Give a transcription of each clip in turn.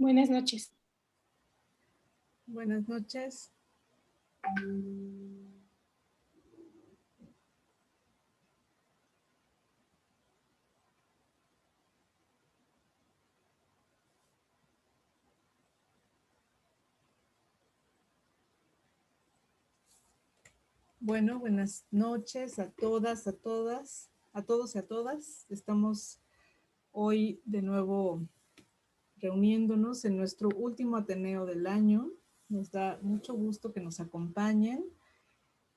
Buenas noches. Buenas noches. Bueno, buenas noches a todas, a todos y a todas. Estamos hoy de nuevo reuniéndonos en nuestro último Ateneo del año. Nos da mucho gusto que nos acompañen.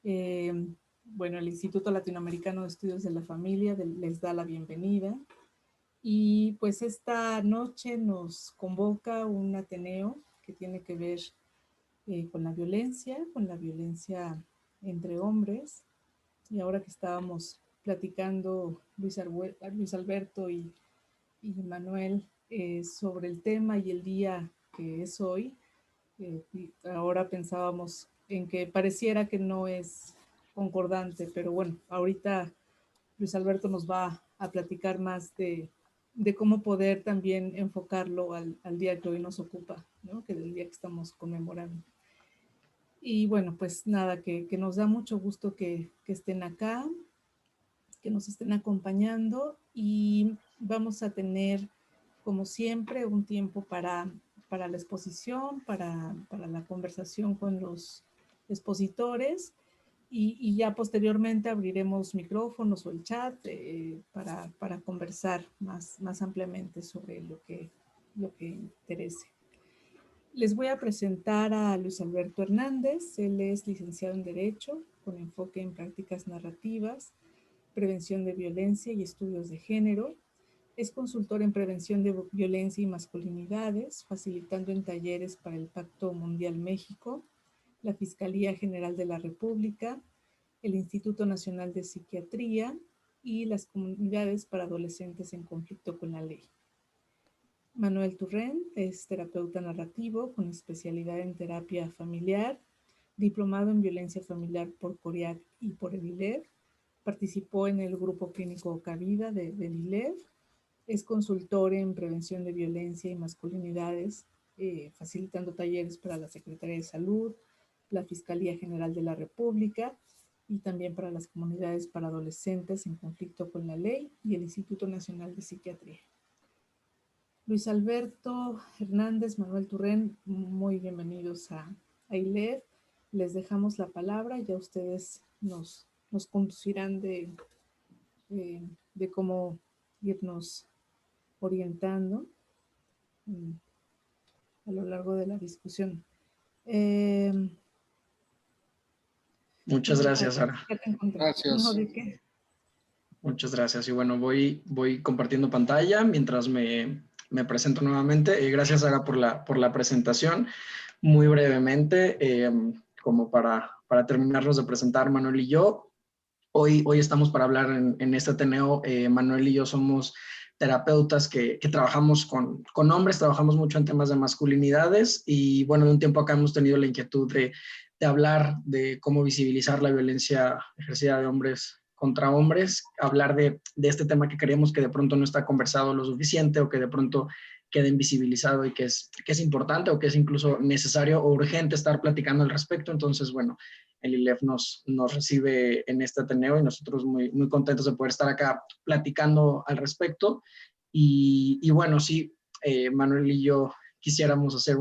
Bueno, el Instituto Latinoamericano de Estudios de la Familia les da la bienvenida. Y pues esta noche nos convoca un Ateneo que tiene que ver con la violencia entre hombres. Y ahora que estábamos platicando Luis Alberto y Manuel sobre el tema y el día que es hoy, ahora pensábamos en que pareciera que no es concordante, pero bueno, ahorita Luis Alberto nos va a platicar más de cómo poder también enfocarlo al día que hoy nos ocupa, ¿no? Que del día que estamos conmemorando. Y bueno, pues nada, que nos da mucho gusto que estén acá, que nos estén acompañando, y vamos a tener, como siempre, un tiempo para la exposición, para la conversación con los expositores, y ya posteriormente abriremos micrófonos o el chat para conversar más ampliamente sobre lo que interese. Les voy a presentar a Luis Alberto Hernández. Él es licenciado en Derecho, con enfoque en prácticas narrativas, prevención de violencia y estudios de género. Es consultor en prevención de violencia y masculinidades, facilitando en talleres para el Pacto Mundial México, la Fiscalía General de la República, el Instituto Nacional de Psiquiatría y las comunidades para adolescentes en conflicto con la ley. Manuel Turrent es terapeuta narrativo con especialidad en terapia familiar, diplomado en violencia familiar por CORIAC y por el ILEV. Participó en el grupo clínico Cabida del ILEV. Es consultor en prevención de violencia y masculinidades, facilitando talleres para la Secretaría de Salud, la Fiscalía General de la República y también para las comunidades para adolescentes en conflicto con la ley y el Instituto Nacional de Psiquiatría. Luis Alberto Hernández, Manuel Turrent, muy bienvenidos a ILEV. Les dejamos la palabra, ya ustedes nos conducirán de cómo irnos orientando a lo largo de la discusión. Muchas gracias, Sara. Gracias. No, ¿de qué? Muchas gracias. Y bueno, voy compartiendo pantalla mientras me presento nuevamente. Gracias, Sara, por la presentación. Muy brevemente, como para terminarnos de presentar Manuel y yo, hoy estamos para hablar en este Ateneo. Manuel y yo somos terapeutas que trabajamos con hombres, trabajamos mucho en temas de masculinidades y bueno, de un tiempo acá hemos tenido la inquietud de hablar de cómo visibilizar la violencia ejercida de hombres contra hombres, hablar de este tema que creemos que de pronto no está conversado lo suficiente o que de pronto queda invisibilizado y que es importante o que es incluso necesario o urgente estar platicando al respecto. Entonces, bueno, el ILEV nos recibe en este Ateneo y nosotros muy contentos de poder estar acá platicando al respecto. Y bueno, sí, Manuel y yo quisiéramos hacer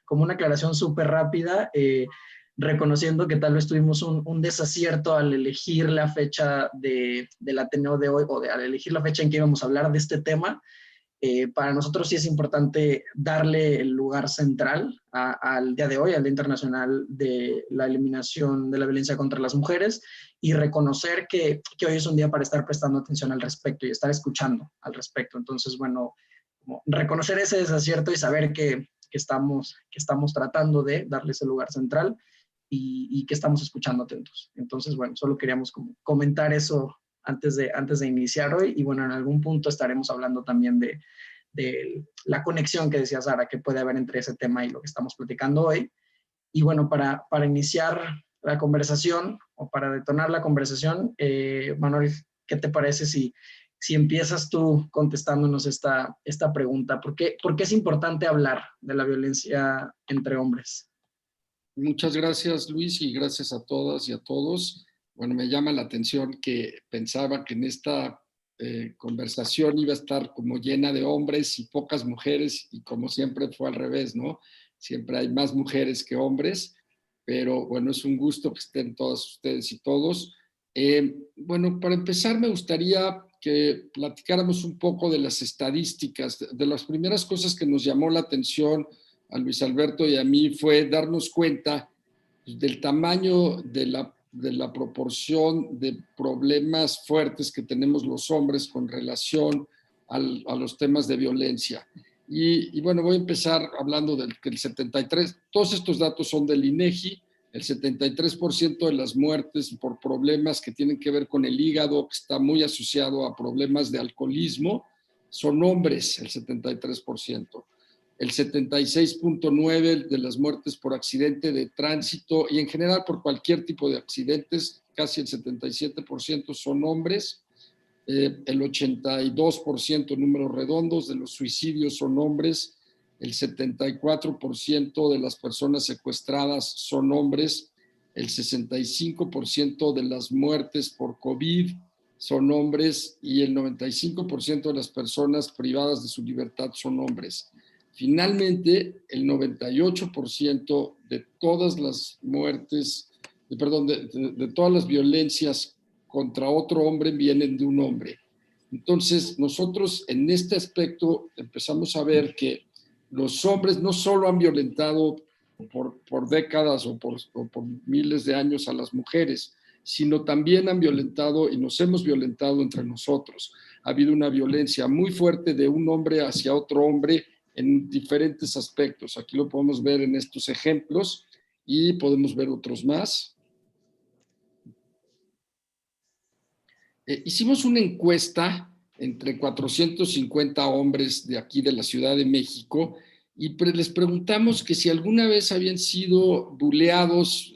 como una aclaración súper rápida, reconociendo que tal vez tuvimos un desacierto al elegir la fecha del Ateneo de hoy o al elegir la fecha en que íbamos a hablar de este tema. Para nosotros sí es importante darle el lugar central al día de hoy, al Día Internacional de la Eliminación de la Violencia contra las Mujeres, y reconocer que hoy es un día para estar prestando atención al respecto y estar escuchando al respecto. Entonces, bueno, como reconocer ese desacierto y saber que estamos tratando de darle ese lugar central y que estamos escuchando atentos. Entonces, bueno, solo queríamos como comentar eso antes de iniciar hoy, y bueno, en algún punto estaremos hablando también de la conexión que decía Sara, que puede haber entre ese tema y lo que estamos platicando hoy. Y bueno, para iniciar la conversación o para detonar la conversación, Manuel, ¿qué te parece si si empiezas tú contestándonos esta pregunta. ¿Por qué es importante hablar de la violencia entre hombres? Muchas gracias, Luis, y gracias a todas y a todos. Bueno, me llama la atención que pensaba que en esta conversación iba a estar como llena de hombres y pocas mujeres, y como siempre fue al revés, ¿no? Siempre hay más mujeres que hombres, pero bueno, es un gusto que estén todas ustedes y todos. Bueno, para empezar me gustaría que platicáramos un poco de las estadísticas. De las primeras cosas que nos llamó la atención a Luis Alberto y a mí fue darnos cuenta del tamaño de la proporción de problemas fuertes que tenemos los hombres con relación a los temas de violencia. Y bueno, voy a empezar hablando del que el 73, todos estos datos son del INEGI, el 73% de las muertes por problemas que tienen que ver con el hígado, que está muy asociado a problemas de alcoholismo, son hombres, el 73%. El 76.9% de las muertes por accidente de tránsito y en general por cualquier tipo de accidentes, casi el 77% son hombres. El 82%, números redondos, de los suicidios son hombres. El 74% de las personas secuestradas son hombres. El 65% de las muertes por COVID son hombres y el 95% de las personas privadas de su libertad son hombres. Finalmente, el 98% de todas las muertes, de todas las violencias contra otro hombre vienen de un hombre. Entonces, nosotros en este aspecto empezamos a ver que los hombres no solo han violentado por décadas o por miles de años a las mujeres, sino también han violentado y nos hemos violentado entre nosotros. Ha habido una violencia muy fuerte de un hombre hacia otro hombre en diferentes aspectos. Aquí lo podemos ver en estos ejemplos y podemos ver otros más. Hicimos una encuesta entre 450 hombres de aquí de la Ciudad de México y les preguntamos que si alguna vez habían sido buleados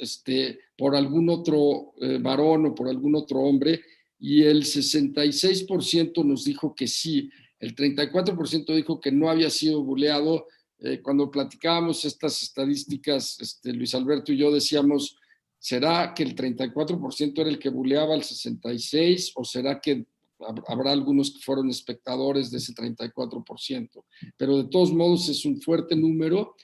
por algún otro varón o por algún otro hombre, y el 66% nos dijo que sí. El 34% dijo que no había sido buleado. Cuando platicábamos estas estadísticas, Luis Alberto y yo decíamos, ¿será que el 34% era el que buleaba al 66% o será que habrá algunos que fueron espectadores de ese 34%? Pero de todos modos es un fuerte número.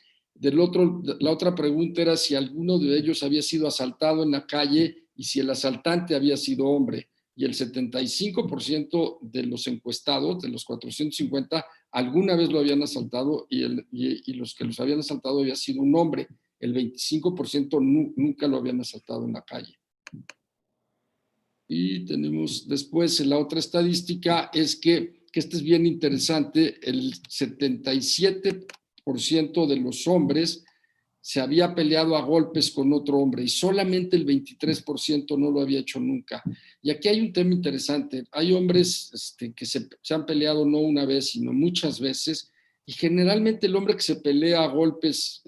La otra pregunta era si alguno de ellos había sido asaltado en la calle y si el asaltante había sido hombre. Y el 75% de los encuestados, de los 450, alguna vez lo habían asaltado y los que los habían asaltado había sido un hombre. El 25% nunca lo habían asaltado en la calle. Y tenemos después la otra estadística, es que este es bien interesante, el 77% de los hombres se había peleado a golpes con otro hombre y solamente el 23% no lo había hecho nunca. Y aquí hay un tema interesante. Hay hombres que se han peleado no una vez, sino muchas veces, y generalmente el hombre que se pelea a golpes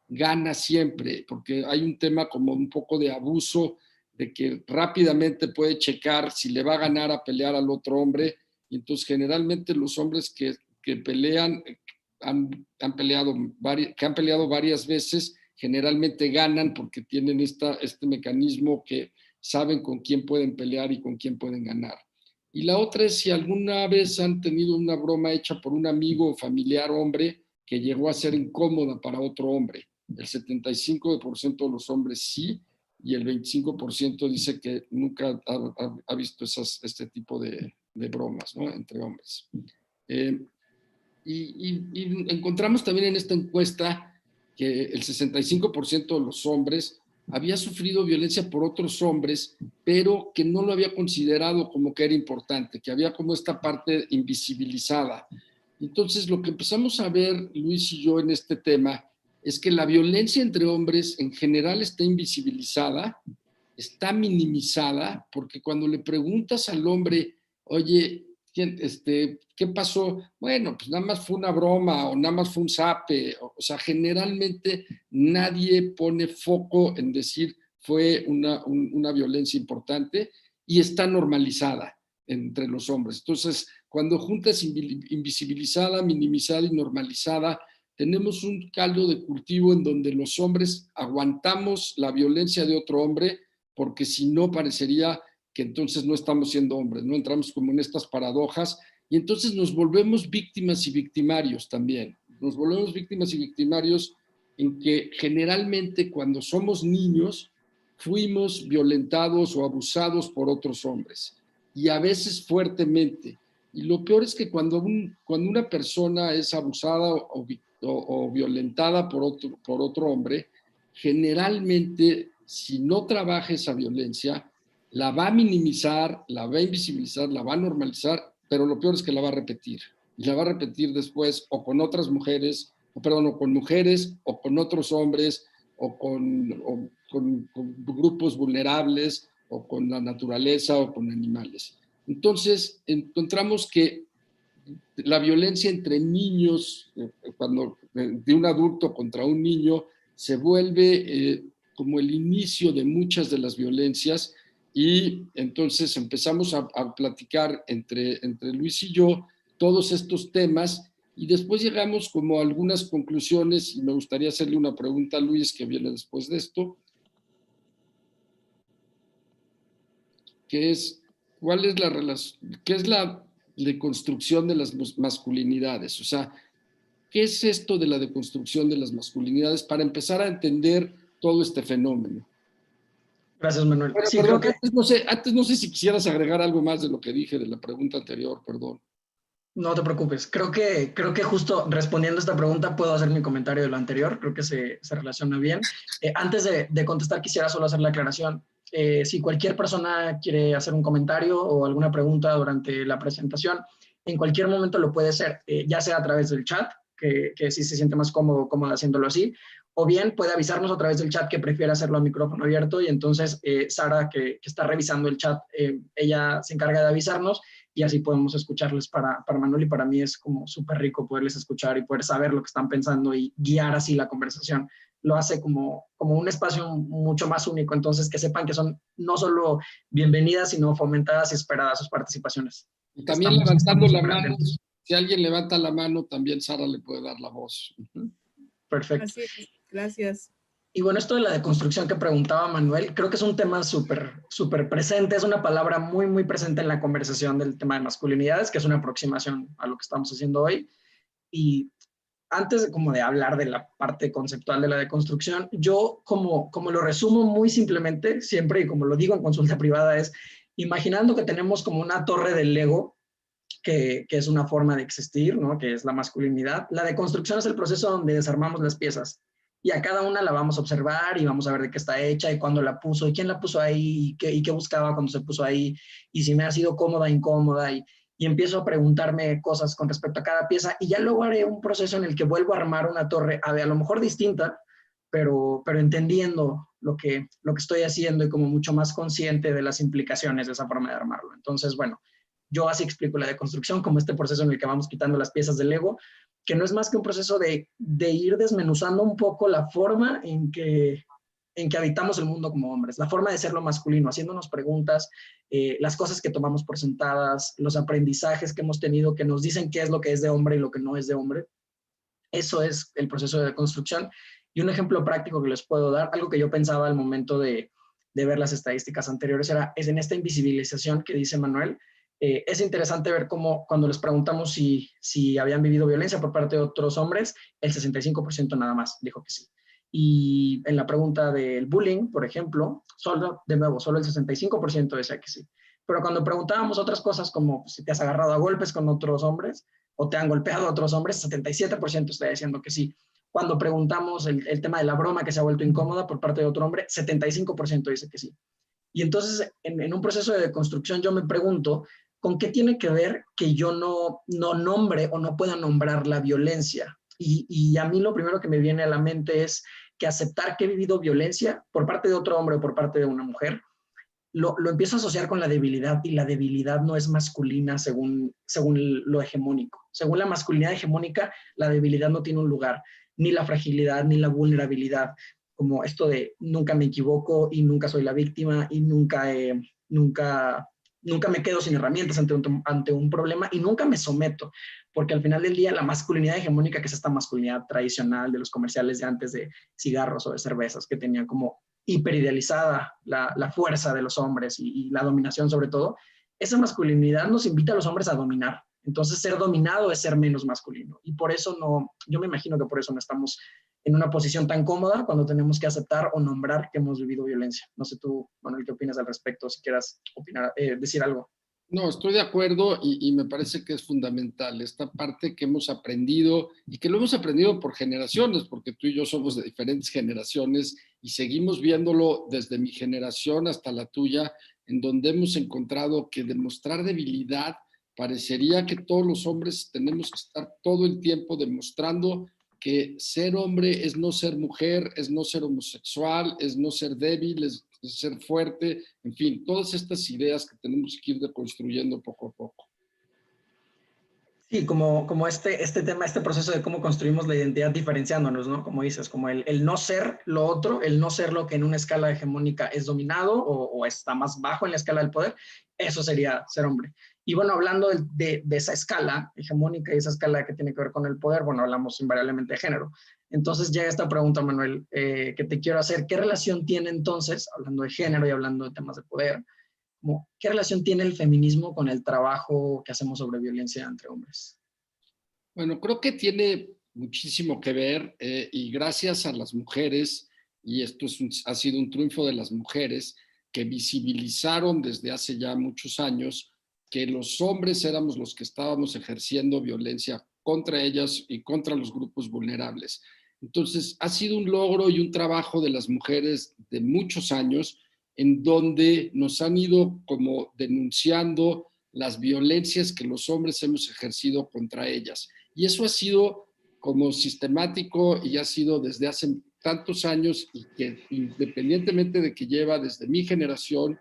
gana siempre, porque hay un tema como un poco de abuso, de que rápidamente puede checar si le va a ganar a pelear al otro hombre, y entonces generalmente los hombres que pelean, que han peleado varias veces, generalmente ganan porque tienen este mecanismo que saben con quién pueden pelear y con quién pueden ganar. Y la otra es si alguna vez han tenido una broma hecha por un amigo o familiar hombre que llegó a ser incómoda para otro hombre. El 75% de los hombres sí, y el 25% dice que nunca ha visto este tipo de bromas, ¿no?, entre hombres. Y encontramos también en esta encuesta que el 65% de los hombres había sufrido violencia por otros hombres, pero que no lo había considerado como que era importante, que había como esta parte invisibilizada. Entonces, lo que empezamos a ver, Luis y yo, en este tema, es que la violencia entre hombres en general está invisibilizada, está minimizada, porque cuando le preguntas al hombre, oye, ¿qué pasó? Bueno, pues nada más fue una broma o nada más fue un zape. O sea, generalmente nadie pone foco en decir fue una violencia importante y está normalizada. entre los hombres. Entonces, cuando juntas invisibilizada, minimizada y normalizada, tenemos un caldo de cultivo en donde los hombres aguantamos la violencia de otro hombre, porque si no parecería que entonces no estamos siendo hombres, ¿no? Entramos como en estas paradojas y entonces nos volvemos víctimas y victimarios también. Nos volvemos víctimas y victimarios en que generalmente cuando somos niños fuimos violentados o abusados por otros hombres y a veces fuertemente. Y lo peor es que cuando una persona es abusada o violentada por otro hombre, generalmente, si no trabaja esa violencia, la va a minimizar, la va a invisibilizar, la va a normalizar, pero lo peor es que la va a repetir. Y la va a repetir después o con otras mujeres, o con mujeres, o con otros hombres, o con grupos vulnerables, o con la naturaleza, o con animales. Entonces, encontramos que la violencia entre niños, cuando de un adulto contra un niño, se vuelve como el inicio de muchas de las violencias y entonces empezamos a platicar entre Luis y yo todos estos temas y después llegamos como a algunas conclusiones y me gustaría hacerle una pregunta a Luis que viene después de esto, que es, ¿cuál es la relación, qué es la deconstrucción de las masculinidades? O sea, ¿qué es esto de la deconstrucción de las masculinidades para empezar a entender todo este fenómeno? Gracias, Manuel. Bueno, sí, perdón, creo que... antes no sé si quisieras agregar algo más de lo que dije de la pregunta anterior, perdón. No te preocupes. Creo que justo respondiendo a esta pregunta puedo hacer mi comentario de lo anterior. Creo que se relaciona bien. Antes de contestar, quisiera solo hacer la aclaración. Si cualquier persona quiere hacer un comentario o alguna pregunta durante la presentación, en cualquier momento lo puede hacer, ya sea a través del chat, que si se siente más cómodo haciéndolo así, o bien puede avisarnos a través del chat que prefiere hacerlo a micrófono abierto y entonces Sara, que está revisando el chat, ella se encarga de avisarnos y así podemos escucharles para Manuel y para mí es como súper rico poderles escuchar y poder saber lo que están pensando y guiar así la conversación. Lo hace como un espacio mucho más único, entonces que sepan que son no solo bienvenidas, sino fomentadas y esperadas sus participaciones. Y también levantando la mano, si alguien levanta la mano, también Sara le puede dar la voz. Perfecto. Así es, gracias. Y bueno, esto de la deconstrucción que preguntaba Manuel, creo que es un tema súper presente, es una palabra muy, muy presente en la conversación del tema de masculinidades, que es una aproximación a lo que estamos haciendo hoy. Y antes de hablar de la parte conceptual de la deconstrucción, yo como lo resumo muy simplemente, siempre, y como lo digo en consulta privada, es imaginando que tenemos como una torre del Lego, que es una forma de existir, ¿no? Que es la masculinidad. La deconstrucción es el proceso donde desarmamos las piezas y a cada una la vamos a observar y vamos a ver de qué está hecha y cuándo la puso y quién la puso ahí y qué buscaba cuando se puso ahí y si me ha sido cómoda, incómoda y empiezo a preguntarme cosas con respecto a cada pieza y ya luego haré un proceso en el que vuelvo a armar una torre, a lo mejor distinta, pero entendiendo lo que estoy haciendo y como mucho más consciente de las implicaciones de esa forma de armarlo. Entonces, bueno, yo así explico la deconstrucción como este proceso en el que vamos quitando las piezas del Lego, que no es más que un proceso de ir desmenuzando un poco la forma en que habitamos el mundo como hombres, la forma de ser lo masculino, haciéndonos preguntas, las cosas que tomamos por sentadas, los aprendizajes que hemos tenido que nos dicen qué es lo que es de hombre y lo que no es de hombre. Eso es el proceso de deconstrucción. Y un ejemplo práctico que les puedo dar, algo que yo pensaba al momento de ver las estadísticas anteriores, es en esta invisibilización que dice Manuel. Es interesante ver cómo cuando les preguntamos si habían vivido violencia por parte de otros hombres, el 65% nada más dijo que sí. Y en la pregunta del bullying, por ejemplo, solo el 65% decía que sí. Pero cuando preguntábamos otras cosas como si te has agarrado a golpes con otros hombres o te han golpeado a otros hombres, 77% está diciendo que sí. Cuando preguntamos el tema de la broma que se ha vuelto incómoda por parte de otro hombre, 75% dice que sí. Y entonces, en un proceso de deconstrucción, yo me pregunto, ¿con qué tiene que ver que yo no nombre o no pueda nombrar la violencia? Y a mí lo primero que me viene a la mente es que aceptar que he vivido violencia por parte de otro hombre o por parte de una mujer, lo empiezo a asociar con la debilidad y la debilidad no es masculina según lo hegemónico. Según la masculinidad hegemónica, la debilidad no tiene un lugar, ni la fragilidad, ni la vulnerabilidad, como esto de nunca me equivoco y nunca soy la víctima y nunca nunca me quedo sin herramientas ante un problema y nunca me someto, porque al final del día la masculinidad hegemónica, que es esta masculinidad tradicional de los comerciales de antes de cigarros o de cervezas, que tenían como hiperidealizada la fuerza de los hombres y la dominación sobre todo, esa masculinidad nos invita a los hombres a dominar. Entonces ser dominado es ser menos masculino. Y por eso no, yo me imagino que por eso no estamos en una posición tan cómoda cuando tenemos que aceptar o nombrar que hemos vivido violencia. No sé tú, Manuel, ¿qué opinas al respecto? Si quieras opinar, decir algo. No, estoy de acuerdo y me parece que es fundamental esta parte que hemos aprendido y que lo hemos aprendido por generaciones, porque tú y yo somos de diferentes generaciones y seguimos viéndolo desde mi generación hasta la tuya, en donde hemos encontrado que demostrar debilidad parecería que todos los hombres tenemos que estar todo el tiempo demostrando que ser hombre es no ser mujer, es no ser homosexual, es no ser débil, es ser fuerte, en fin, todas estas ideas que tenemos que ir deconstruyendo poco a poco. Sí, como este tema, este proceso de cómo construimos la identidad diferenciándonos, ¿no? Como dices, como el no ser lo otro, el no ser lo que en una escala hegemónica es dominado o está más bajo en la escala del poder, eso sería ser hombre. Y bueno, hablando de esa escala hegemónica y esa escala que tiene que ver con el poder, bueno, hablamos invariablemente de género. Entonces llega esta pregunta, Manuel, que te quiero hacer. ¿Qué relación tiene entonces, hablando de género y hablando de temas de poder, ¿qué relación tiene el feminismo con el trabajo que hacemos sobre violencia entre hombres? Bueno, creo que tiene muchísimo que ver y gracias a las mujeres, y esto ha sido un triunfo de las mujeres, que visibilizaron desde hace ya muchos años que los hombres éramos los que estábamos ejerciendo violencia contra ellas y contra los grupos vulnerables. Entonces, ha sido un logro y un trabajo de las mujeres de muchos años en donde nos han ido como denunciando las violencias que los hombres hemos ejercido contra ellas. Y eso ha sido como sistemático y ha sido desde hace tantos años y que independientemente de que lleva desde mi generación,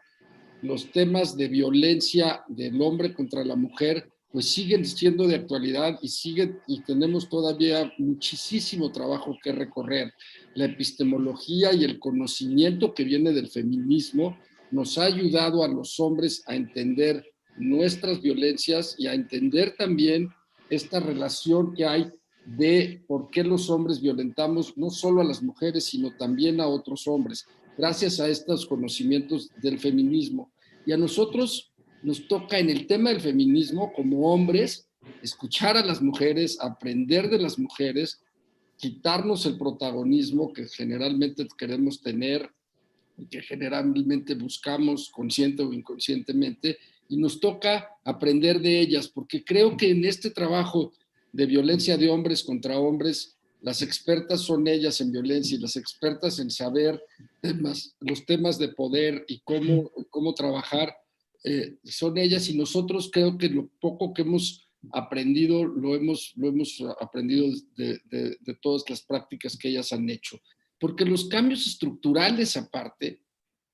los temas de violencia del hombre contra la mujer pues siguen siendo de actualidad y tenemos todavía muchísimo trabajo que recorrer. La epistemología y el conocimiento que viene del feminismo nos ha ayudado a los hombres a entender nuestras violencias y a entender también esta relación que hay de por qué los hombres violentamos no solo a las mujeres, sino también a otros hombres, gracias a estos conocimientos del feminismo. Y a nosotros nos toca en el tema del feminismo, como hombres, escuchar a las mujeres, aprender de las mujeres, quitarnos el protagonismo que generalmente queremos tener y que generalmente buscamos consciente o inconscientemente, y nos toca aprender de ellas, porque creo que en este trabajo de violencia de hombres contra hombres, las expertas son ellas en violencia y las expertas en saber los temas de poder y cómo trabajar son ellas, y nosotros creo que lo poco que hemos aprendido lo hemos aprendido de todas las prácticas que ellas han hecho. Porque los cambios estructurales aparte,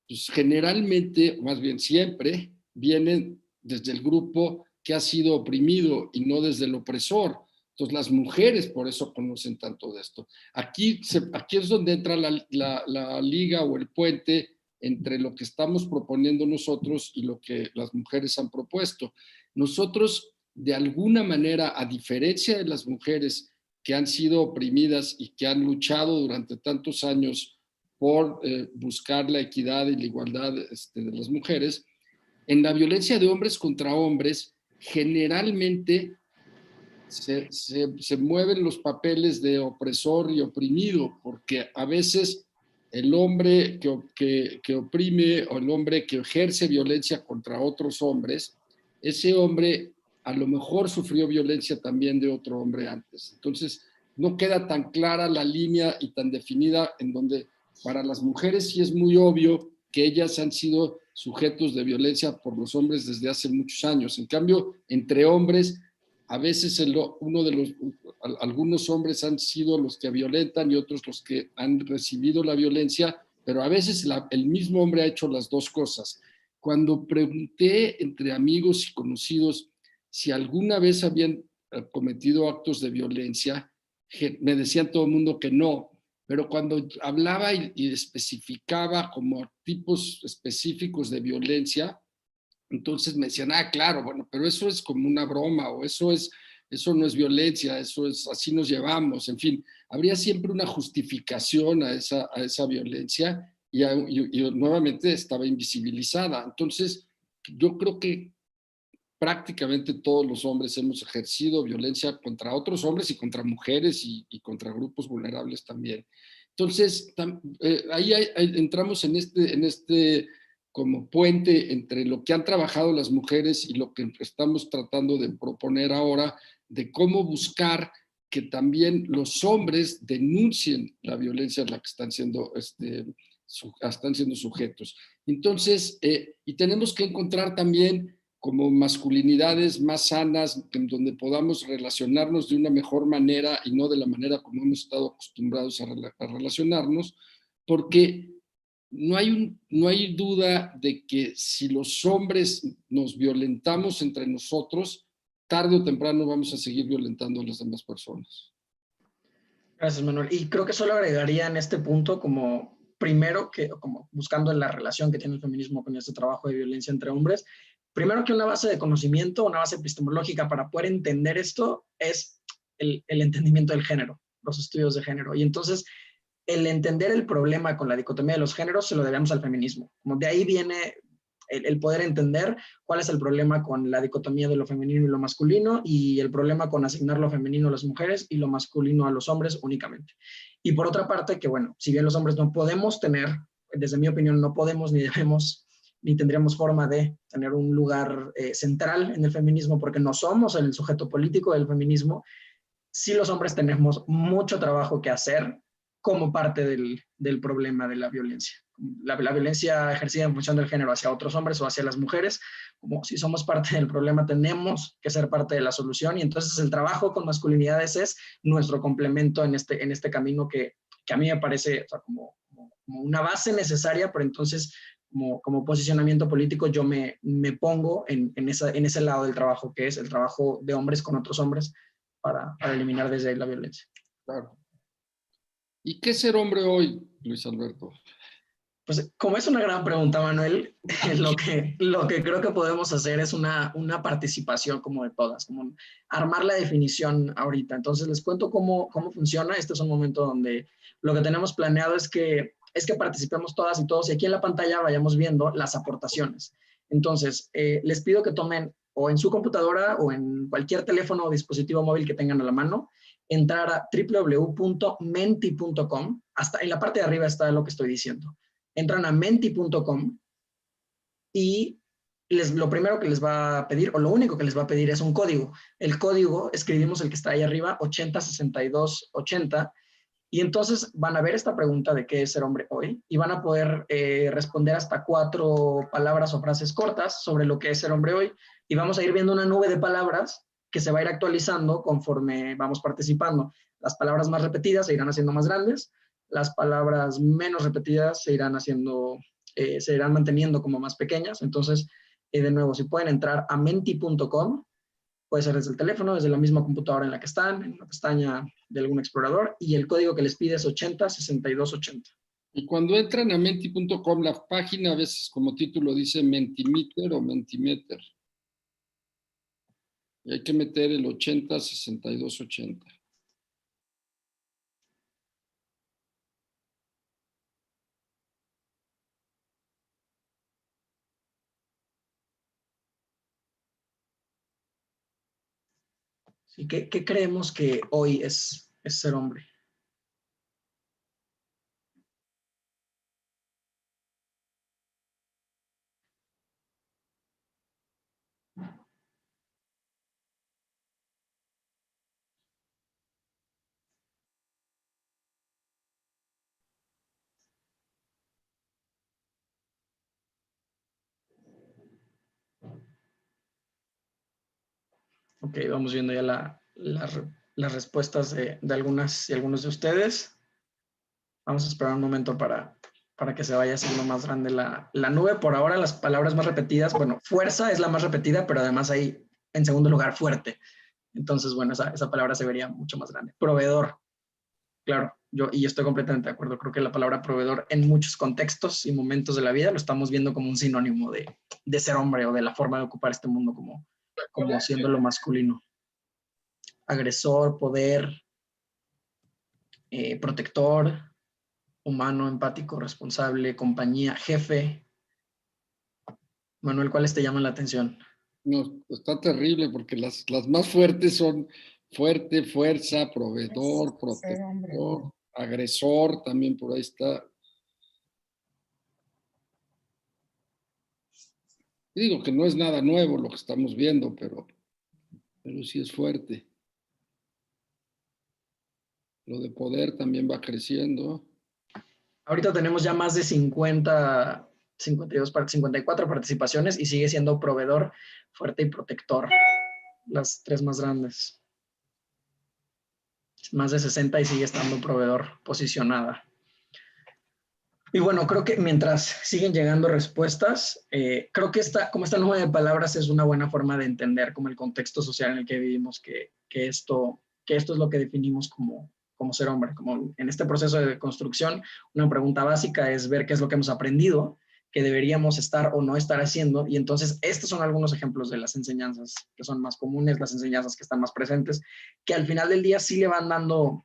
pues generalmente, o más bien siempre, vienen desde el grupo que ha sido oprimido y no desde el opresor. Entonces las mujeres por eso conocen tanto de esto. Aquí es donde entra la liga o el puente entre lo que estamos proponiendo nosotros y lo que las mujeres han propuesto. Nosotros, de alguna manera, a diferencia de las mujeres que han sido oprimidas y que han luchado durante tantos años por buscar la equidad y la igualdad de las mujeres, en la violencia de hombres contra hombres, generalmente se mueven los papeles de opresor y oprimido, porque a veces el hombre que oprime o el hombre que ejerce violencia contra otros hombres, ese hombre a lo mejor sufrió violencia también de otro hombre antes. Entonces, no queda tan clara la línea y tan definida en donde para las mujeres sí es muy obvio que ellas han sido sujetos de violencia por los hombres desde hace muchos años. En cambio, entre hombres, a veces algunos hombres han sido los que violentan y otros los que han recibido la violencia, pero a veces el mismo hombre ha hecho las dos cosas. Cuando pregunté entre amigos y conocidos si alguna vez habían cometido actos de violencia, me decían todo el mundo que no, pero cuando hablaba y especificaba como tipos específicos de violencia, Entonces me decían, claro, bueno, pero eso es como una broma, o eso no es violencia, eso es, así nos llevamos, en fin, habría siempre una justificación a esa violencia y nuevamente estaba invisibilizada. Entonces, yo creo que prácticamente todos los hombres hemos ejercido violencia contra otros hombres y contra mujeres y contra grupos vulnerables también. Entonces, ahí entramos en este como puente entre lo que han trabajado las mujeres y lo que estamos tratando de proponer ahora, de cómo buscar que también los hombres denuncien la violencia a la que están siendo sujetos. Entonces, y tenemos que encontrar también como masculinidades más sanas, en donde podamos relacionarnos de una mejor manera y no de la manera como hemos estado acostumbrados a relacionarnos, porque no hay duda de que si los hombres nos violentamos entre nosotros, tarde o temprano vamos a seguir violentando a las demás personas. Gracias, Manuel. Y creo que solo agregaría en este punto como primero que, como buscando la relación que tiene el feminismo con este trabajo de violencia entre hombres, primero que una base de conocimiento, una base epistemológica para poder entender esto es el entendimiento del género, los estudios de género. Y entonces el entender el problema con la dicotomía de los géneros se lo debemos al feminismo. Como de ahí viene el poder entender cuál es el problema con la dicotomía de lo femenino y lo masculino y el problema con asignar lo femenino a las mujeres y lo masculino a los hombres únicamente. Y por otra parte, que bueno, si bien los hombres no podemos tener, desde mi opinión, no podemos ni debemos ni tendríamos forma de tener un lugar central en el feminismo porque no somos el sujeto político del feminismo, sí los hombres tenemos mucho trabajo que hacer como parte del problema de la violencia. La violencia ejercida en función del género hacia otros hombres o hacia las mujeres, como si somos parte del problema, tenemos que ser parte de la solución y entonces el trabajo con masculinidades es nuestro complemento en este camino que a mí me parece, o sea, como una base necesaria, pero entonces como posicionamiento político yo me pongo en ese lado del trabajo, que es el trabajo de hombres con otros hombres para eliminar desde ahí la violencia. Claro. ¿Y qué es ser hombre hoy, Luis Alberto? Pues como es una gran pregunta, Manuel, lo que creo que podemos hacer es una participación como de todas, como armar la definición ahorita. Entonces les cuento cómo funciona. Este es un momento donde lo que tenemos planeado es que participemos todas y todos y aquí en la pantalla vayamos viendo las aportaciones. Entonces, les pido que tomen o en su computadora o en cualquier teléfono o dispositivo móvil que tengan a la mano, entrar a www.menti.com. Hasta en la parte de arriba está lo que estoy diciendo. Entran a menti.com y lo primero que les va a pedir, o lo único que les va a pedir es un código. El código, escribimos el que está ahí arriba, 806280, y entonces van a ver esta pregunta de qué es ser hombre hoy, y van a poder responder hasta 4 palabras o frases cortas sobre lo que es ser hombre hoy, y vamos a ir viendo una nube de palabras que se va a ir actualizando conforme vamos participando. Las palabras más repetidas se irán haciendo más grandes, las palabras menos repetidas se irán manteniendo como más pequeñas. Entonces, de nuevo, si pueden entrar a menti.com, puede ser desde el teléfono, desde la misma computadora en la que están, en la pestaña de algún explorador, y el código que les pide es 806280. Y cuando entran a menti.com, la página a veces como título dice Mentimeter o Mentimeter. Y hay que meter el 806280. ¿Sí? ¿Qué creemos que hoy es ser hombre? Ok, vamos viendo ya las respuestas de algunas y algunos de ustedes. Vamos a esperar un momento para que se vaya haciendo más grande la nube. Por ahora las palabras más repetidas, bueno, fuerza es la más repetida, pero además hay en segundo lugar fuerte. Entonces, bueno, esa palabra se vería mucho más grande. Proveedor, claro, y estoy completamente de acuerdo, creo que la palabra proveedor en muchos contextos y momentos de la vida lo estamos viendo como un sinónimo de ser hombre o de la forma de ocupar este mundo como siendo lo masculino. Agresor, poder, protector, humano, empático, responsable, compañía, jefe. Manuel, ¿cuáles te llaman la atención? No, está terrible porque las más fuertes son fuerte, fuerza, proveedor, protector, agresor, también por ahí está. Digo que no es nada nuevo lo que estamos viendo, pero sí es fuerte. Lo de poder también va creciendo. Ahorita tenemos ya más de 50, 52, 54 participaciones y sigue siendo proveedor, fuerte y protector. Las tres más grandes. Más de 60 y sigue estando proveedor posicionada. Y bueno, creo que mientras siguen llegando respuestas, creo que como esta nube de palabras es una buena forma de entender como el contexto social en el que vivimos, que esto es lo que definimos como ser hombre. Como en este proceso de construcción, una pregunta básica es ver qué es lo que hemos aprendido, que deberíamos estar o no estar haciendo, y entonces estos son algunos ejemplos de las enseñanzas que son más comunes, las enseñanzas que están más presentes, que al final del día sí le van dando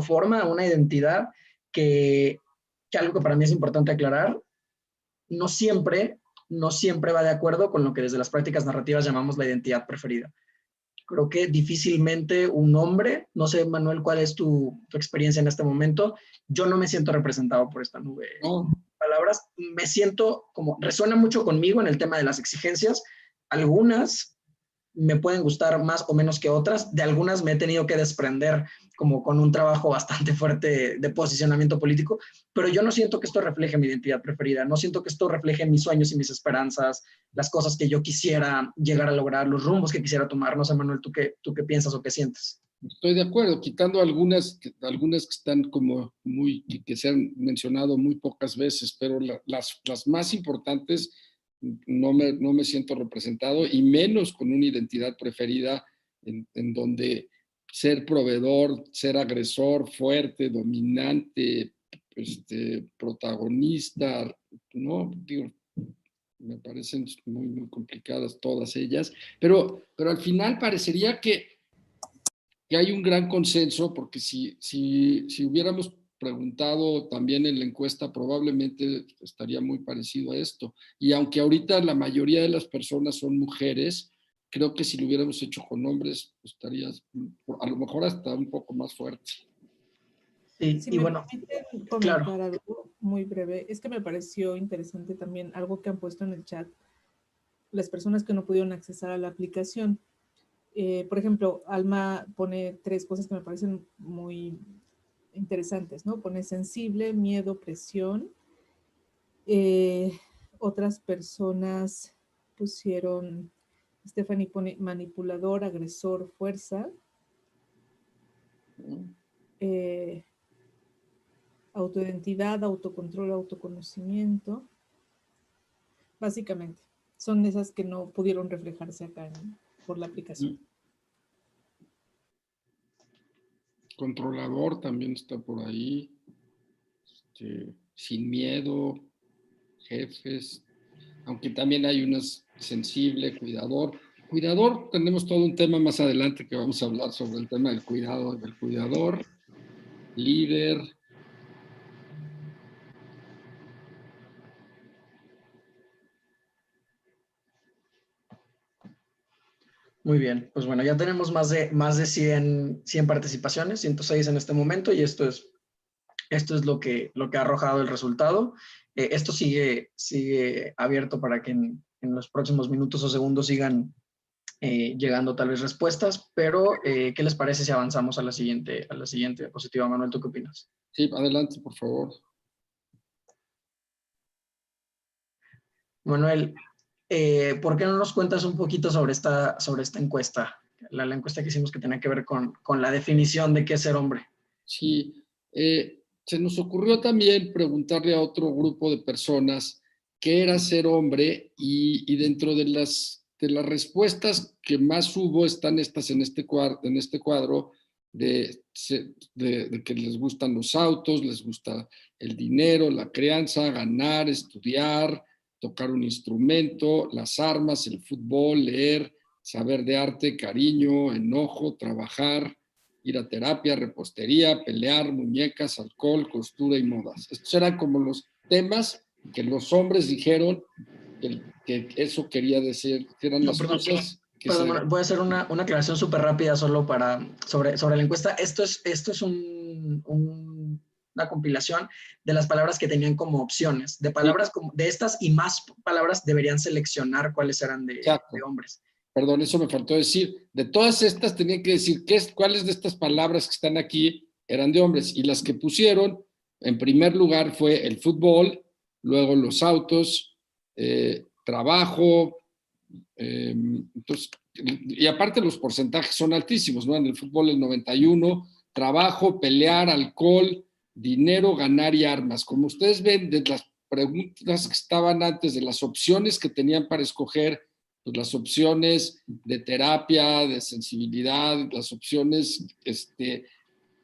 forma a una identidad que algo que para mí es importante aclarar, no siempre va de acuerdo con lo que desde las prácticas narrativas llamamos la identidad preferida. Creo que difícilmente un hombre, no sé, Manuel, cuál es tu experiencia en este momento, yo no me siento representado por esta nube de palabras, me siento como, resuena mucho conmigo en el tema de las exigencias, algunas me pueden gustar más o menos que otras, de algunas me he tenido que desprender como con un trabajo bastante fuerte de posicionamiento político, pero yo no siento que esto refleje mi identidad preferida, no siento que esto refleje mis sueños y mis esperanzas, las cosas que yo quisiera llegar a lograr, los rumbos que quisiera tomar. No sé, Manuel, ¿tú qué piensas o qué sientes? Estoy de acuerdo, quitando algunas que están como que se han mencionado muy pocas veces, pero las más importantes no me siento representado, y menos con una identidad preferida en donde ser proveedor, ser agresor, fuerte, dominante, protagonista, ¿no? Digo, me parecen muy, muy complicadas todas ellas, pero al final parecería que hay un gran consenso, porque si hubiéramos preguntado también en la encuesta, probablemente estaría muy parecido a esto. Y aunque ahorita la mayoría de las personas son mujeres, creo que si lo hubiéramos hecho con hombres, estaría a lo mejor hasta un poco más fuerte. Sí, si y me bueno, permiten comentar claro. algo muy breve, es que me pareció interesante también algo que han puesto en el chat las personas que no pudieron accesar a la aplicación. Por ejemplo, Alma pone 3 cosas que me parecen muy interesantes, ¿no? Pone sensible, miedo, presión. Otras personas pusieron, Stephanie pone manipulador, agresor, fuerza. Autoidentidad, autocontrol, autoconocimiento. Básicamente, son esas que no pudieron reflejarse acá por la aplicación. Controlador también está por ahí. Sin miedo, jefes, aunque también hay unas sensible, cuidador. Cuidador, tenemos todo un tema más adelante que vamos a hablar sobre el tema del cuidado del cuidador. Líder. Muy bien, pues bueno, ya tenemos más de 100 participaciones, 106 en este momento, y esto es lo que ha arrojado el resultado. Esto sigue abierto para que en los próximos minutos o segundos sigan llegando tal vez respuestas, pero ¿qué les parece si avanzamos a la siguiente diapositiva? Manuel, ¿tú qué opinas? Sí, adelante, por favor. Manuel, ¿por qué no nos cuentas un poquito sobre esta encuesta? La encuesta que hicimos que tenía que ver con la definición de qué es ser hombre. Sí, se nos ocurrió también preguntarle a otro grupo de personas qué era ser hombre, y dentro de las respuestas que más hubo están estas en este cuadro, de que les gustan los autos, les gusta el dinero, la crianza, ganar, estudiar, tocar un instrumento, las armas, el fútbol, leer, saber de arte, cariño, enojo, trabajar, ir a terapia, repostería, pelear, muñecas, alcohol, costura y modas. Estos eran como los temas que los hombres dijeron que eso quería decir, que eran las cosas que Perdón, voy a hacer una aclaración súper rápida solo sobre la encuesta. Esto es una compilación de las palabras que tenían como opciones. De palabras como, de estas y más palabras deberían seleccionar cuáles eran de hombres. Perdón, eso me faltó decir. De todas estas tenían que decir cuáles de estas palabras que están aquí eran de hombres. Y las que pusieron, en primer lugar, fue el fútbol, luego los autos, trabajo. Entonces, y aparte los porcentajes son altísimos, ¿no? En el fútbol el 91, trabajo, pelear, alcohol, dinero, ganar y armas. Como ustedes ven, de las preguntas que estaban antes, de las opciones que tenían para escoger, pues las opciones de terapia, de sensibilidad, las opciones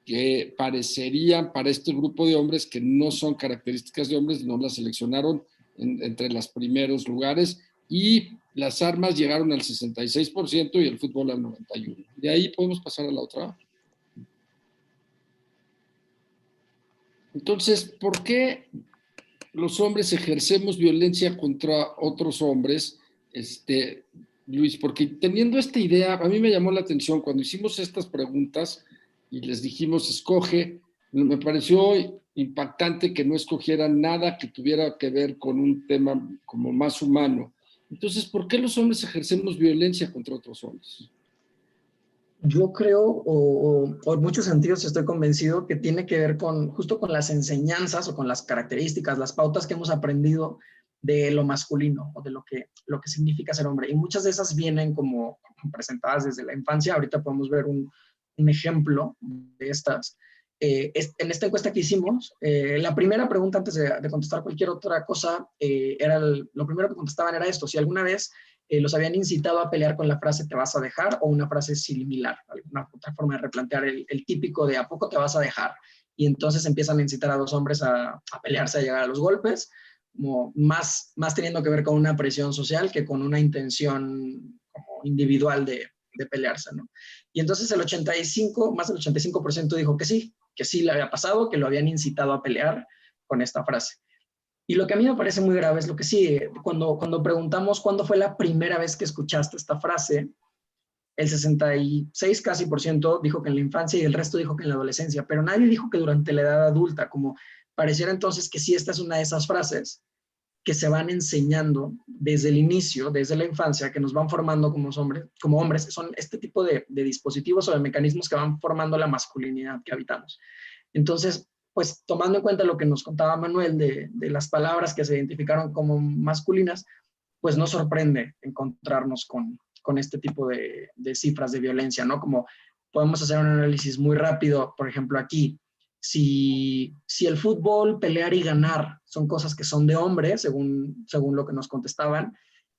que parecerían para este grupo de hombres que no son características de hombres, no las seleccionaron entre los primeros lugares, y las armas llegaron al 66% y el fútbol al 91%. De ahí podemos pasar a la otra. Entonces, ¿por qué los hombres ejercemos violencia contra otros hombres? Luis, porque teniendo esta idea, a mí me llamó la atención cuando hicimos estas preguntas y les dijimos, escoge, me pareció impactante que no escogieran nada que tuviera que ver con un tema como más humano. Entonces, ¿por qué los hombres ejercemos violencia contra otros hombres? Yo creo, o en muchos sentidos estoy convencido que tiene que ver justo con las enseñanzas o con las características, las pautas que hemos aprendido de lo masculino o de lo que significa ser hombre. Y muchas de esas vienen como presentadas desde la infancia. Ahorita podemos ver un ejemplo de estas. En esta encuesta que hicimos, la primera pregunta antes de contestar cualquier otra cosa, lo primero que contestaban era esto: si alguna vez los habían incitado a pelear con la frase "te vas a dejar" o una frase similar, alguna otra forma de replantear el típico de "¿a poco te vas a dejar?". Y entonces empiezan a incitar a dos hombres a pelearse, a llegar a los golpes, como más teniendo que ver con una presión social que con una intención como individual de pelearse, ¿no? Y entonces más del 85% dijo que sí le había pasado, que lo habían incitado a pelear con esta frase. Y lo que a mí me parece muy grave es lo que sigue. Cuando preguntamos cuándo fue la primera vez que escuchaste esta frase, el 66% casi dijo que en la infancia y el resto dijo que en la adolescencia, pero nadie dijo que durante la edad adulta, como pareciera entonces que sí, esta es una de esas frases que se van enseñando desde el inicio, desde la infancia, que nos van formando como hombres. Son este tipo de dispositivos o de mecanismos que van formando la masculinidad que habitamos. Entonces, pues tomando en cuenta lo que nos contaba Manuel de las palabras que se identificaron como masculinas, pues no sorprende encontrarnos con este tipo de cifras de violencia, ¿no? Como podemos hacer un análisis muy rápido, por ejemplo, aquí, si el fútbol, pelear y ganar son cosas que son de hombres, según lo que nos contestaban,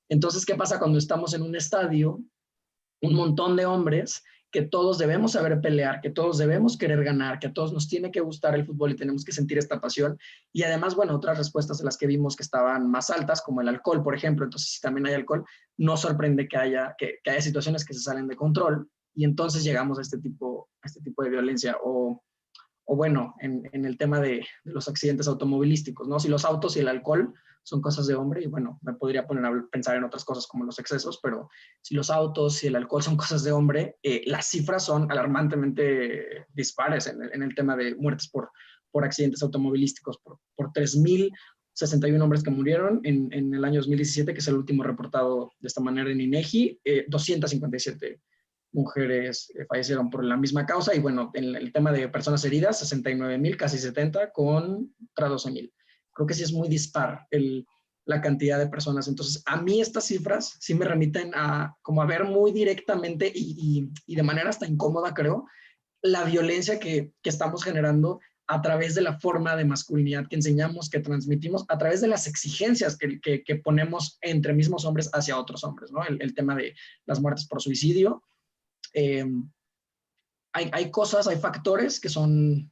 entonces, ¿qué pasa cuando estamos en un estadio? Un montón de hombres que todos debemos saber pelear, que todos debemos querer ganar, que a todos nos tiene que gustar el fútbol y tenemos que sentir esta pasión. Y además, bueno, otras respuestas de las que vimos que estaban más altas, como el alcohol, por ejemplo. Entonces, si también hay alcohol, no sorprende que haya situaciones que se salen de control y entonces llegamos a este tipo de violencia. O bueno, en el tema de los accidentes automovilísticos, ¿no? Si los autos y el alcohol son cosas de hombre, y bueno, me podría poner a pensar en otras cosas como los excesos, pero si los autos y el alcohol son cosas de hombre, las cifras son alarmantemente dispares en el tema de muertes por accidentes automovilísticos, por 3,061 hombres que murieron en el año 2017, que es el último reportado de esta manera en INEGI, 257 mujeres fallecieron por la misma causa, y bueno, en el tema de personas heridas, 69,000, casi 70, contra 12,000. Creo que sí es muy dispar la cantidad de personas. Entonces, a mí estas cifras sí me remiten a ver muy directamente y de manera hasta incómoda, creo, la violencia que estamos generando a través de la forma de masculinidad que enseñamos, que transmitimos, a través de las exigencias que ponemos entre mismos hombres hacia otros hombres, ¿no? El tema de las muertes por suicidio, hay cosas, hay factores que son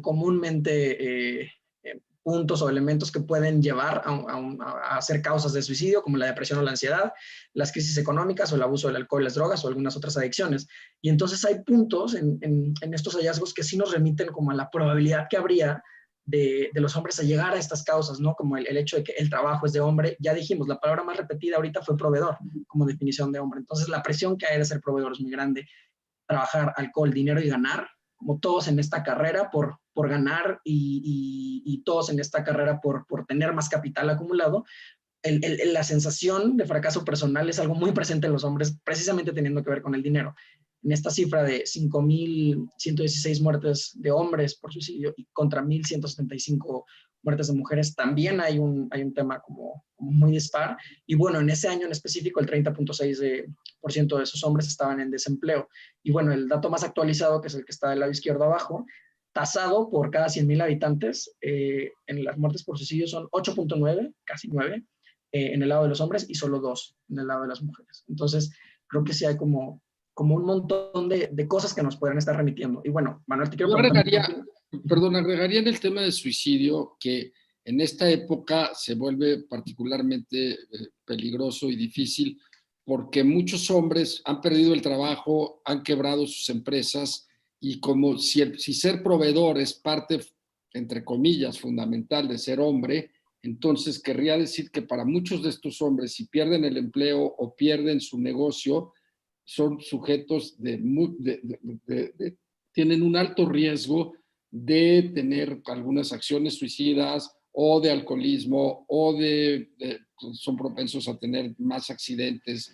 comúnmente puntos o elementos que pueden llevar a ser causas de suicidio, como la depresión o la ansiedad, las crisis económicas o el abuso del alcohol, las drogas o algunas otras adicciones. Y entonces hay puntos en estos hallazgos que sí nos remiten como a la probabilidad que habría de los hombres a llegar a estas causas, ¿no? Como el hecho de que el trabajo es de hombre. Ya dijimos, la palabra más repetida ahorita fue proveedor, como definición de hombre. Entonces la presión que hay de ser proveedor es muy grande. Trabajar, alcohol, dinero y ganar, como todos en esta carrera por ganar y todos en esta carrera por tener más capital acumulado, la sensación de fracaso personal es algo muy presente en los hombres, precisamente teniendo que ver con el dinero. En esta cifra de 5.116 muertes de hombres por suicidio y contra 1.175 muertes de mujeres, también hay un tema como muy dispar. Y bueno, en ese año en específico, el 30.6% de esos hombres estaban en desempleo. Y bueno, el dato más actualizado, que es el que está del lado izquierdo abajo, tasado por cada 100,000 habitantes, en las muertes por suicidio son 8.9, casi 9, en el lado de los hombres y solo 2 en el lado de las mujeres. Entonces, creo que sí hay como un montón de cosas que nos podrían estar remitiendo. Y bueno, Manuel, te quiero preguntar. Agregaría en el tema de suicidio que en esta época se vuelve particularmente peligroso y difícil porque muchos hombres han perdido el trabajo, han quebrado sus empresas y como si ser proveedor es parte, entre comillas, fundamental de ser hombre, entonces querría decir que para muchos de estos hombres, si pierden el empleo o pierden su negocio, son sujetos tienen un alto riesgo de tener algunas acciones suicidas o de alcoholismo o son propensos a tener más accidentes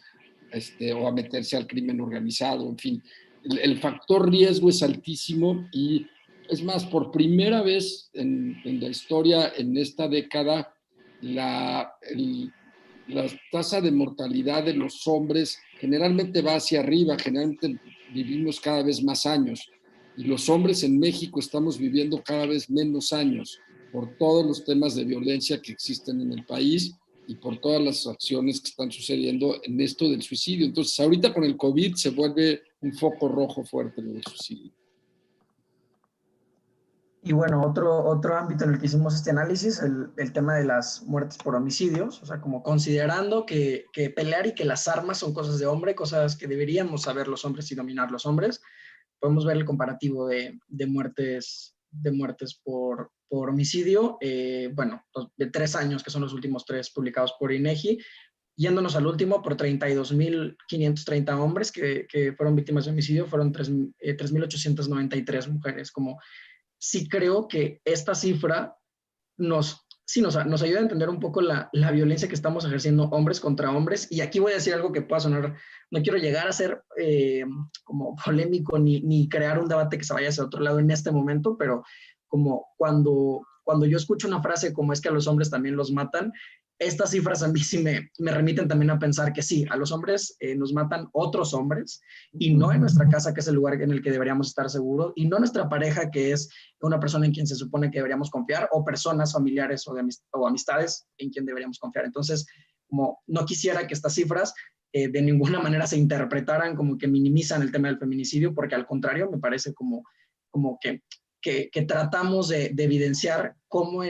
o a meterse al crimen organizado, en fin. El factor riesgo es altísimo y es más, por primera vez en la historia, en esta década, la tasa de mortalidad de los hombres generalmente va hacia arriba, generalmente vivimos cada vez más años y los hombres en México estamos viviendo cada vez menos años por todos los temas de violencia que existen en el país y por todas las acciones que están sucediendo en esto del suicidio. Entonces, ahorita con el COVID se vuelve un foco rojo fuerte el suicidio. Y bueno, otro ámbito en el que hicimos este análisis, el tema de las muertes por homicidios, o sea, como considerando que pelear y que las armas son cosas de hombre, cosas que deberíamos saber los hombres y dominar los hombres. Podemos ver el comparativo de muertes por homicidio, bueno, de 3 años, que son los últimos 3 publicados por INEGI, yéndonos al último, por 32.530 hombres que fueron víctimas de homicidio, fueron 3.893 mujeres. Como sí creo que esta cifra nos ayuda a entender un poco la violencia que estamos ejerciendo hombres contra hombres. Y aquí voy a decir algo que pueda sonar, no quiero llegar a ser como polémico ni crear un debate que se vaya hacia otro lado en este momento, pero como cuando yo escucho una frase como es que a los hombres también los matan, estas cifras a mí sí me remiten también a pensar que sí, a los hombres nos matan otros hombres y no en nuestra casa, que es el lugar en el que deberíamos estar seguros, y no nuestra pareja, que es una persona en quien se supone que deberíamos confiar, o personas familiares o amistades en quien deberíamos confiar. Entonces, como no quisiera que estas cifras de ninguna manera se interpretaran como que minimizan el tema del feminicidio, porque al contrario, me parece como que tratamos de evidenciar cómo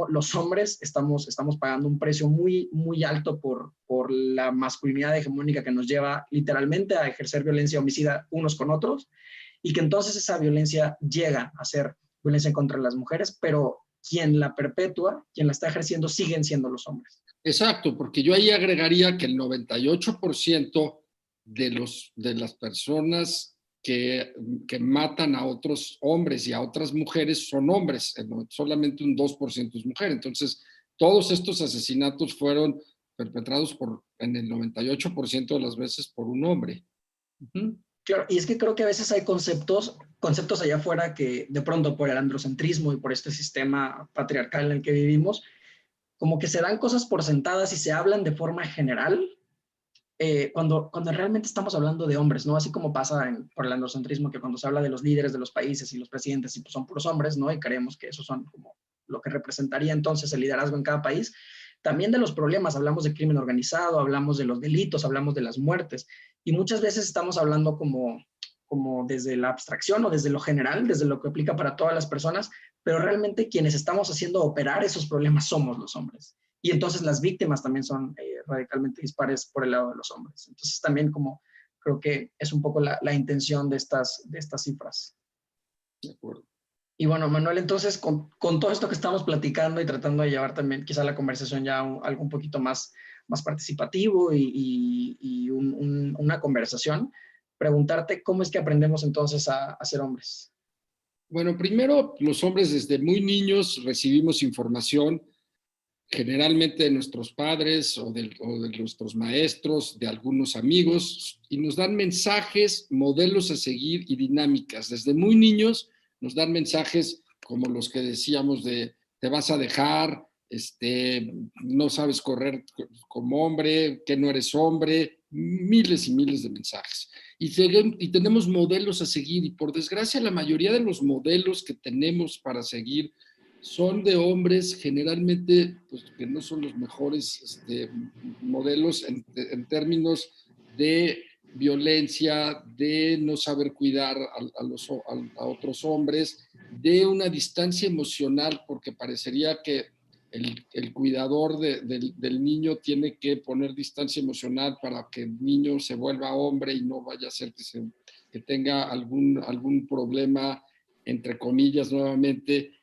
los hombres estamos pagando un precio muy, muy alto por la masculinidad hegemónica que nos lleva literalmente a ejercer violencia homicida unos con otros, y que entonces esa violencia llega a ser violencia contra las mujeres, pero quien la perpetúa, quien la está ejerciendo, siguen siendo los hombres. Exacto, porque yo ahí agregaría que el 98% de las personas que matan a otros hombres y a otras mujeres son hombres, solamente un 2% es mujer. Entonces, todos estos asesinatos fueron perpetrados en el 98% de las veces por un hombre. Claro, y es que creo que a veces hay conceptos allá afuera que de pronto por el androcentrismo y por este sistema patriarcal en el que vivimos, como que se dan cosas por sentadas y se hablan de forma general, cuando realmente estamos hablando de hombres, ¿no? Así como pasa por el androcentrismo, que cuando se habla de los líderes de los países y los presidentes, y pues son puros hombres, ¿no? Y creemos que esos son como lo que representaría entonces el liderazgo en cada país. También de los problemas, hablamos de crimen organizado, hablamos de los delitos, hablamos de las muertes, y muchas veces estamos hablando como como desde la abstracción o desde lo general, desde lo que aplica para todas las personas, pero realmente quienes estamos haciendo operar esos problemas somos los hombres. Y entonces las víctimas también son radicalmente dispares por el lado de los hombres. Entonces también como creo que es un poco la intención de estas cifras. De acuerdo. Y bueno, Manuel, entonces con todo esto que estamos platicando y tratando de llevar también quizá la conversación ya algo un poquito más participativo y una conversación, preguntarte cómo es que aprendemos entonces a ser hombres. Bueno, primero, los hombres desde muy niños recibimos información generalmente de nuestros padres o de nuestros maestros, de algunos amigos, y nos dan mensajes, modelos a seguir y dinámicas. Desde muy niños nos dan mensajes como los que decíamos de te vas a dejar, no sabes correr como hombre, que no eres hombre, miles y miles de mensajes. Y tenemos modelos a seguir, y por desgracia la mayoría de los modelos que tenemos para seguir son de hombres generalmente pues, que no son los mejores modelos en términos de violencia, de no saber cuidar a otros hombres, de una distancia emocional, porque parecería que el cuidador del niño tiene que poner distancia emocional para que el niño se vuelva hombre y no vaya a ser que tenga algún problema, entre comillas, nuevamente,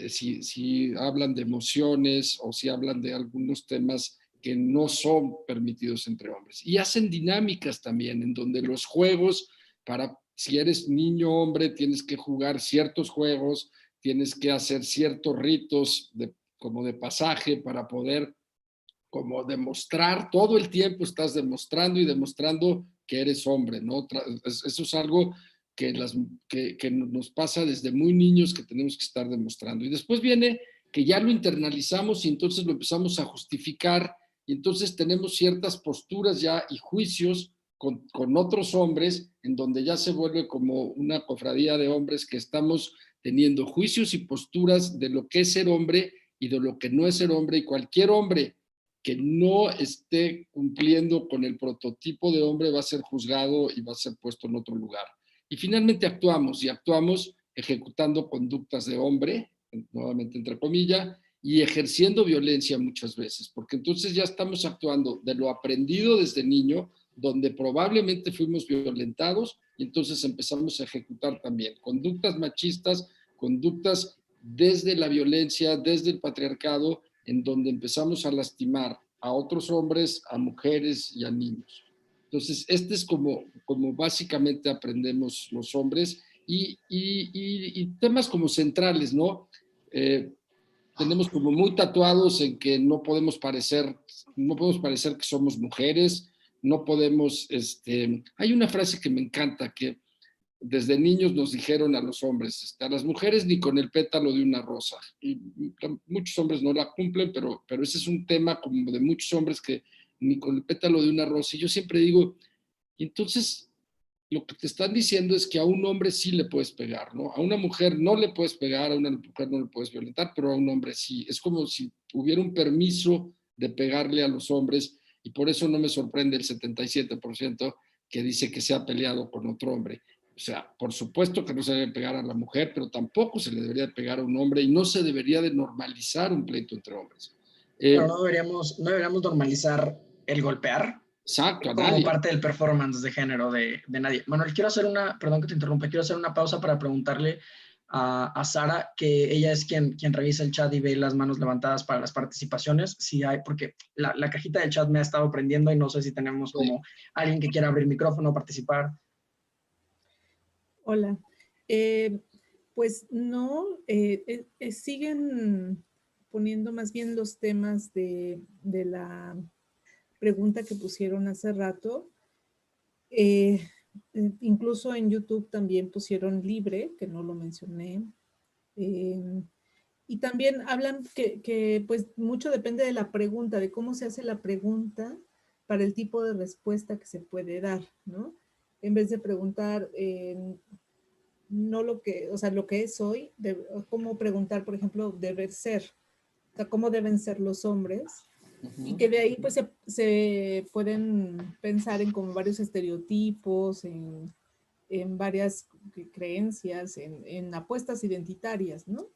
si hablan de emociones o si hablan de algunos temas que no son permitidos entre hombres. Y hacen dinámicas también, en donde los juegos, si eres niño o hombre, tienes que jugar ciertos juegos, tienes que hacer ciertos ritos como de pasaje para poder como demostrar, todo el tiempo estás demostrando y demostrando que eres hombre, ¿no? Eso es algo que nos pasa desde muy niños, que tenemos que estar demostrando. Y después viene que ya lo internalizamos y entonces lo empezamos a justificar, y entonces tenemos ciertas posturas ya y juicios con otros hombres, en donde ya se vuelve como una cofradía de hombres que estamos teniendo juicios y posturas de lo que es ser hombre y de lo que no es ser hombre, y cualquier hombre que no esté cumpliendo con el prototipo de hombre va a ser juzgado y va a ser puesto en otro lugar. Y finalmente actuamos ejecutando conductas de hombre, nuevamente entre comillas, y ejerciendo violencia muchas veces, porque entonces ya estamos actuando de lo aprendido desde niño, donde probablemente fuimos violentados, y entonces empezamos a ejecutar también conductas machistas, conductas desde la violencia, desde el patriarcado, en donde empezamos a lastimar a otros hombres, a mujeres y a niños. Entonces, este es como básicamente aprendemos los hombres, y temas como centrales, ¿no? Tenemos como muy tatuados en que no podemos parecer que somos mujeres, no podemos, hay una frase que me encanta, que desde niños nos dijeron a los hombres, a las mujeres ni con el pétalo de una rosa. Y muchos hombres no la cumplen, pero ese es un tema como de muchos hombres, que ni con el pétalo de una rosa. Y yo siempre digo, y entonces lo que te están diciendo es que a un hombre sí le puedes pegar, ¿no? A una mujer no le puedes pegar, a una mujer no le puedes violentar, pero a un hombre sí. Es como si hubiera un permiso de pegarle a los hombres, y por eso no me sorprende el 77% que dice que se ha peleado con otro hombre. O sea, por supuesto que no se debe pegar a la mujer, pero tampoco se le debería pegar a un hombre, y no se debería de normalizar un pleito entre hombres. Pero no deberíamos normalizar el golpear. Exacto, a como nadie. parte del performance de género de nadie. Manuel, perdón que te interrumpa, quiero hacer una pausa para preguntarle a Sara, que ella es quien revisa el chat y ve las manos levantadas para las participaciones, si hay, porque la cajita del chat me ha estado prendiendo y no sé si tenemos como alguien que quiera abrir micrófono o participar. Hola. Pues no, siguen poniendo más bien los temas de la pregunta que pusieron hace rato. Incluso en YouTube también pusieron libre, que no lo mencioné. Y también hablan que pues mucho depende de la pregunta, de cómo se hace la pregunta para el tipo de respuesta que se puede dar, ¿no? En vez de preguntar no lo que, o sea, lo que es hoy, cómo preguntar, por ejemplo, deber ser, o sea, cómo deben ser los hombres, y que de ahí pues se pueden pensar en como varios estereotipos, en en varias creencias, en apuestas identitarias, ¿no?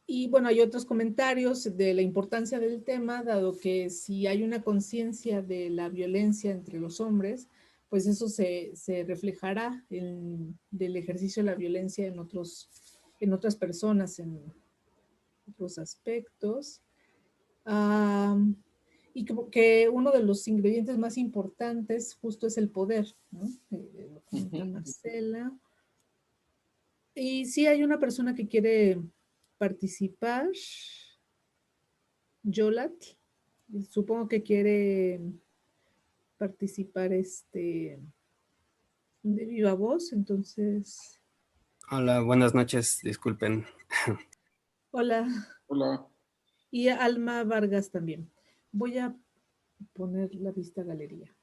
Y bueno, hay otros comentarios de la importancia del tema, dado que si hay una conciencia de la violencia entre los hombres, pues eso se reflejará del ejercicio de la violencia en otras personas, en otros aspectos. Y como que uno de los ingredientes más importantes justo es el poder, ¿no? Lo comenta Marcela. Y sí hay una persona que quiere participar, Yolat, supongo que quiere participar de viva voz, entonces... Hola, buenas noches, disculpen. Hola. Hola. Y Alma Vargas también. Voy a poner la vista galería.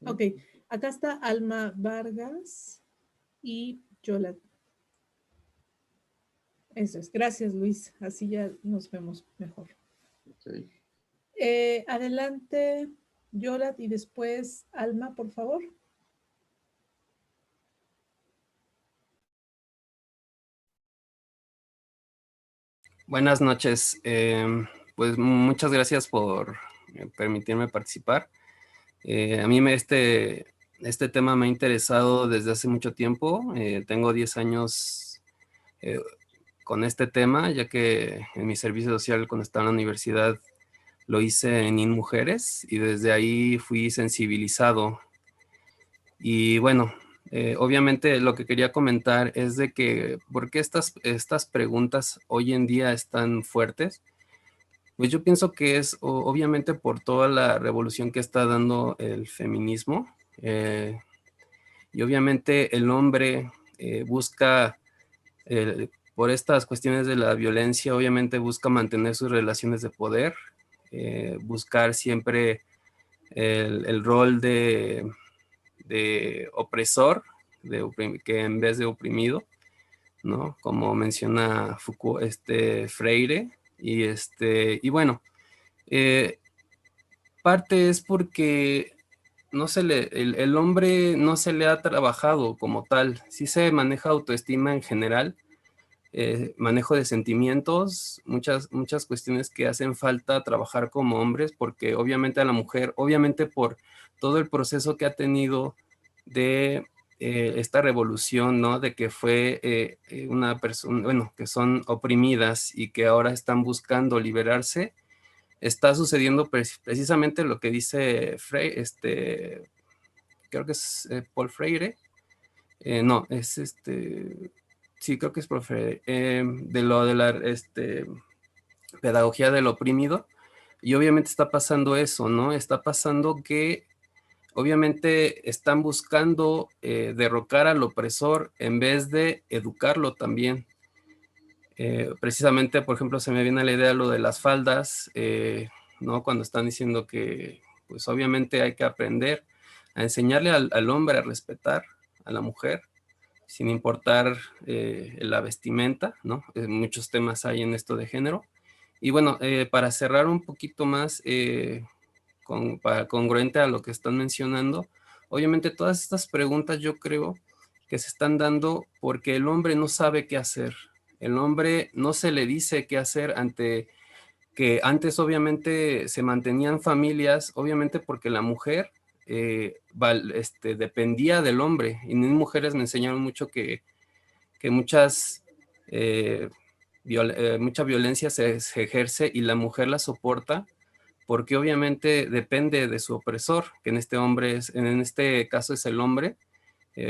Ok, acá está Alma Vargas y Yolat. Eso es, gracias Luis, así ya nos vemos mejor. Okay. Adelante, Yolat, y después Alma, por favor. Buenas noches, pues muchas gracias por permitirme participar. A mí este tema me ha interesado desde hace mucho tiempo. Tengo 10 años con este tema, ya que en mi servicio social cuando estaba en la universidad lo hice en InMujeres y desde ahí fui sensibilizado. Y bueno, obviamente lo que quería comentar es de que ¿por qué estas preguntas hoy en día están fuertes? Pues yo pienso que es obviamente por toda la revolución que está dando el feminismo, y obviamente el hombre busca, por estas cuestiones de la violencia, obviamente busca mantener sus relaciones de poder, buscar siempre el rol de opresor, que en vez de oprimido, ¿no? Como menciona Foucault, Freire, y bueno, parte es porque el hombre no se le ha trabajado como tal, sí se maneja autoestima en general, manejo de sentimientos, muchas cuestiones que hacen falta trabajar como hombres, porque obviamente a la mujer, obviamente por todo el proceso que ha tenido de esta revolución, ¿no? De que fue una persona, bueno, que son oprimidas y que ahora están buscando liberarse, está sucediendo precisamente lo que dice Freire, creo que es Paul Freire, no, es sí, creo que es profe, de lo de la pedagogía del oprimido, y obviamente está pasando eso, ¿no? Está pasando que obviamente están buscando derrocar al opresor en vez de educarlo también. Precisamente, por ejemplo, se me viene a la idea lo de las faldas, ¿no? Cuando están diciendo que, pues obviamente hay que aprender a enseñarle al hombre a respetar a la mujer, sin importar la vestimenta, ¿no? Muchos temas hay en esto de género. Y bueno, para cerrar un poquito más, congruente a lo que están mencionando, obviamente todas estas preguntas yo creo que se están dando porque el hombre no sabe qué hacer. El hombre no se le dice qué hacer ante que antes obviamente se mantenían familias, obviamente porque la mujer dependía del hombre. Y mis mujeres me enseñaron mucho que mucha violencia se ejerce y la mujer la soporta porque obviamente depende de su opresor, que en este caso es el hombre,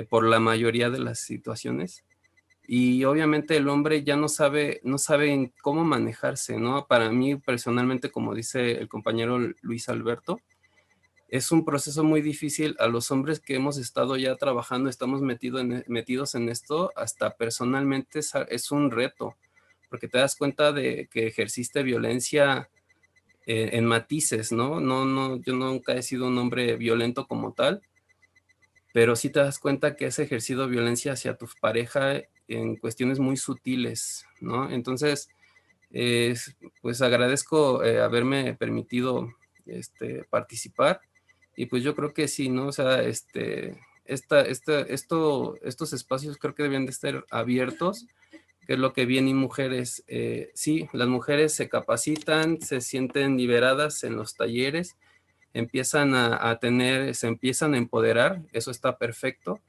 por la mayoría de las situaciones. Y obviamente el hombre ya no sabe en cómo manejarse, ¿no? Para mí personalmente, como dice el compañero Luis Alberto, es un proceso muy difícil. A los hombres que hemos estado ya trabajando, estamos metidos en esto, hasta personalmente es un reto, porque te das cuenta de que ejerciste violencia en matices, ¿no? Yo nunca he sido un hombre violento como tal, pero sí te das cuenta que has ejercido violencia hacia tu pareja en cuestiones muy sutiles, ¿no? Entonces, pues agradezco haberme permitido participar. Y pues yo creo que sí, ¿no? O sea, estos espacios creo que deben de estar abiertos, que es lo que viene y mujeres. Sí, las mujeres se capacitan, se sienten liberadas en los talleres, empiezan se empiezan a empoderar, eso está perfecto,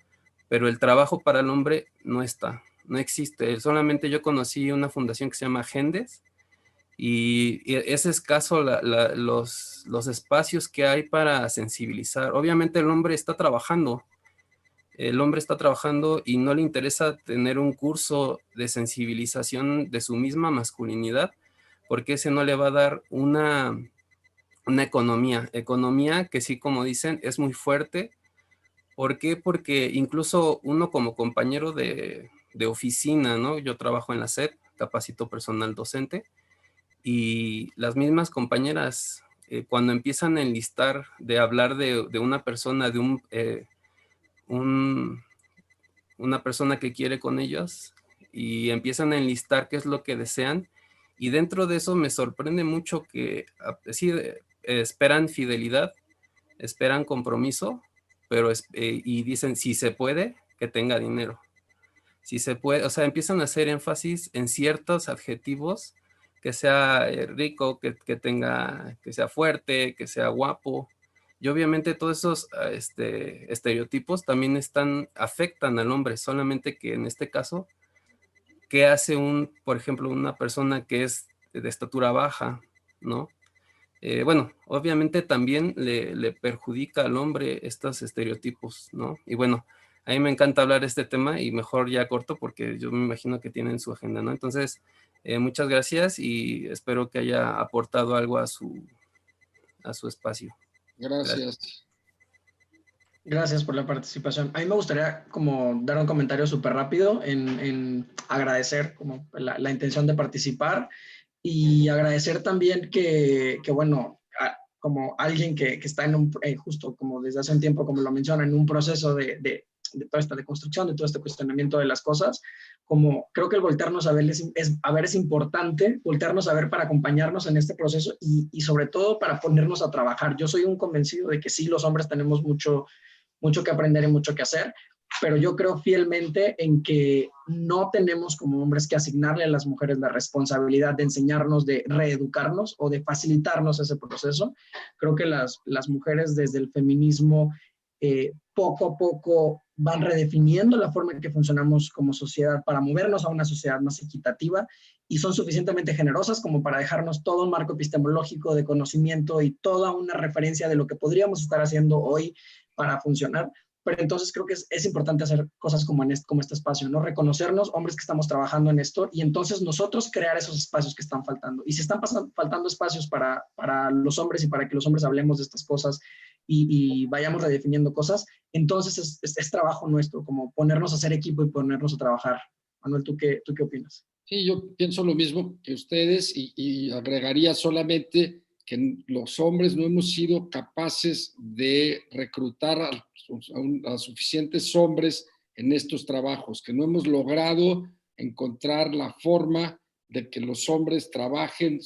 pero el trabajo para el hombre no existe. Solamente yo conocí una fundación que se llama Gendes, y es escaso los espacios que hay para sensibilizar. Obviamente el hombre está trabajando y no le interesa tener un curso de sensibilización de su misma masculinidad, porque ese no le va a dar una economía que sí, como dicen, es muy fuerte. ¿Por qué? Porque incluso uno como compañero de oficina, ¿no? Yo trabajo en la SED, capacito personal docente, y las mismas compañeras, cuando empiezan a enlistar de hablar de una persona, de una persona que quiere con ellos, y empiezan a enlistar qué es lo que desean, y dentro de eso me sorprende mucho que sí, esperan fidelidad, esperan compromiso, pero y dicen, si se puede, que tenga dinero. Si se puede, o sea, empiezan a hacer énfasis en ciertos adjetivos, que sea rico, que sea fuerte, que sea guapo. Y obviamente todos esos estereotipos también afectan al hombre, solamente que en este caso, ¿qué hace por ejemplo, una persona que es de estatura baja, ¿no? Bueno, obviamente también le perjudica al hombre estos estereotipos, ¿no? Y bueno, a mí me encanta hablar de este tema y mejor ya corto porque yo me imagino que tienen su agenda, ¿no? Entonces, muchas gracias y espero que haya aportado algo a su espacio. Gracias. Gracias por la participación. A mí me gustaría como dar un comentario súper rápido en agradecer como la intención de participar y agradecer también que bueno, como alguien que está en justo como desde hace un tiempo, como lo menciona, en un proceso de toda esta deconstrucción, de todo este cuestionamiento de las cosas, como creo que el voltearnos a ver es importante, voltearnos a ver para acompañarnos en este proceso y sobre todo para ponernos a trabajar. Yo soy un convencido de que sí, los hombres tenemos mucho que aprender y mucho que hacer, pero yo creo fielmente en que no tenemos como hombres que asignarle a las mujeres la responsabilidad de enseñarnos, de reeducarnos o de facilitarnos ese proceso. Creo que las mujeres desde el feminismo poco a poco van redefiniendo la forma en que funcionamos como sociedad para movernos a una sociedad más equitativa y son suficientemente generosas como para dejarnos todo un marco epistemológico de conocimiento y toda una referencia de lo que podríamos estar haciendo hoy para funcionar. Pero entonces creo que es importante hacer cosas como este espacio, ¿no? Reconocernos, hombres que estamos trabajando en esto, y entonces nosotros crear esos espacios que están faltando. Y si están faltando espacios para los hombres y para que los hombres hablemos de estas cosas y vayamos redefiniendo cosas, entonces es trabajo nuestro, como ponernos a hacer equipo y ponernos a trabajar. Manuel, ¿tú qué opinas? Sí, yo pienso lo mismo que ustedes y agregaría solamente que los hombres no hemos sido capaces de reclutar a suficientes hombres en estos trabajos, que no hemos logrado encontrar la forma de que los hombres trabajen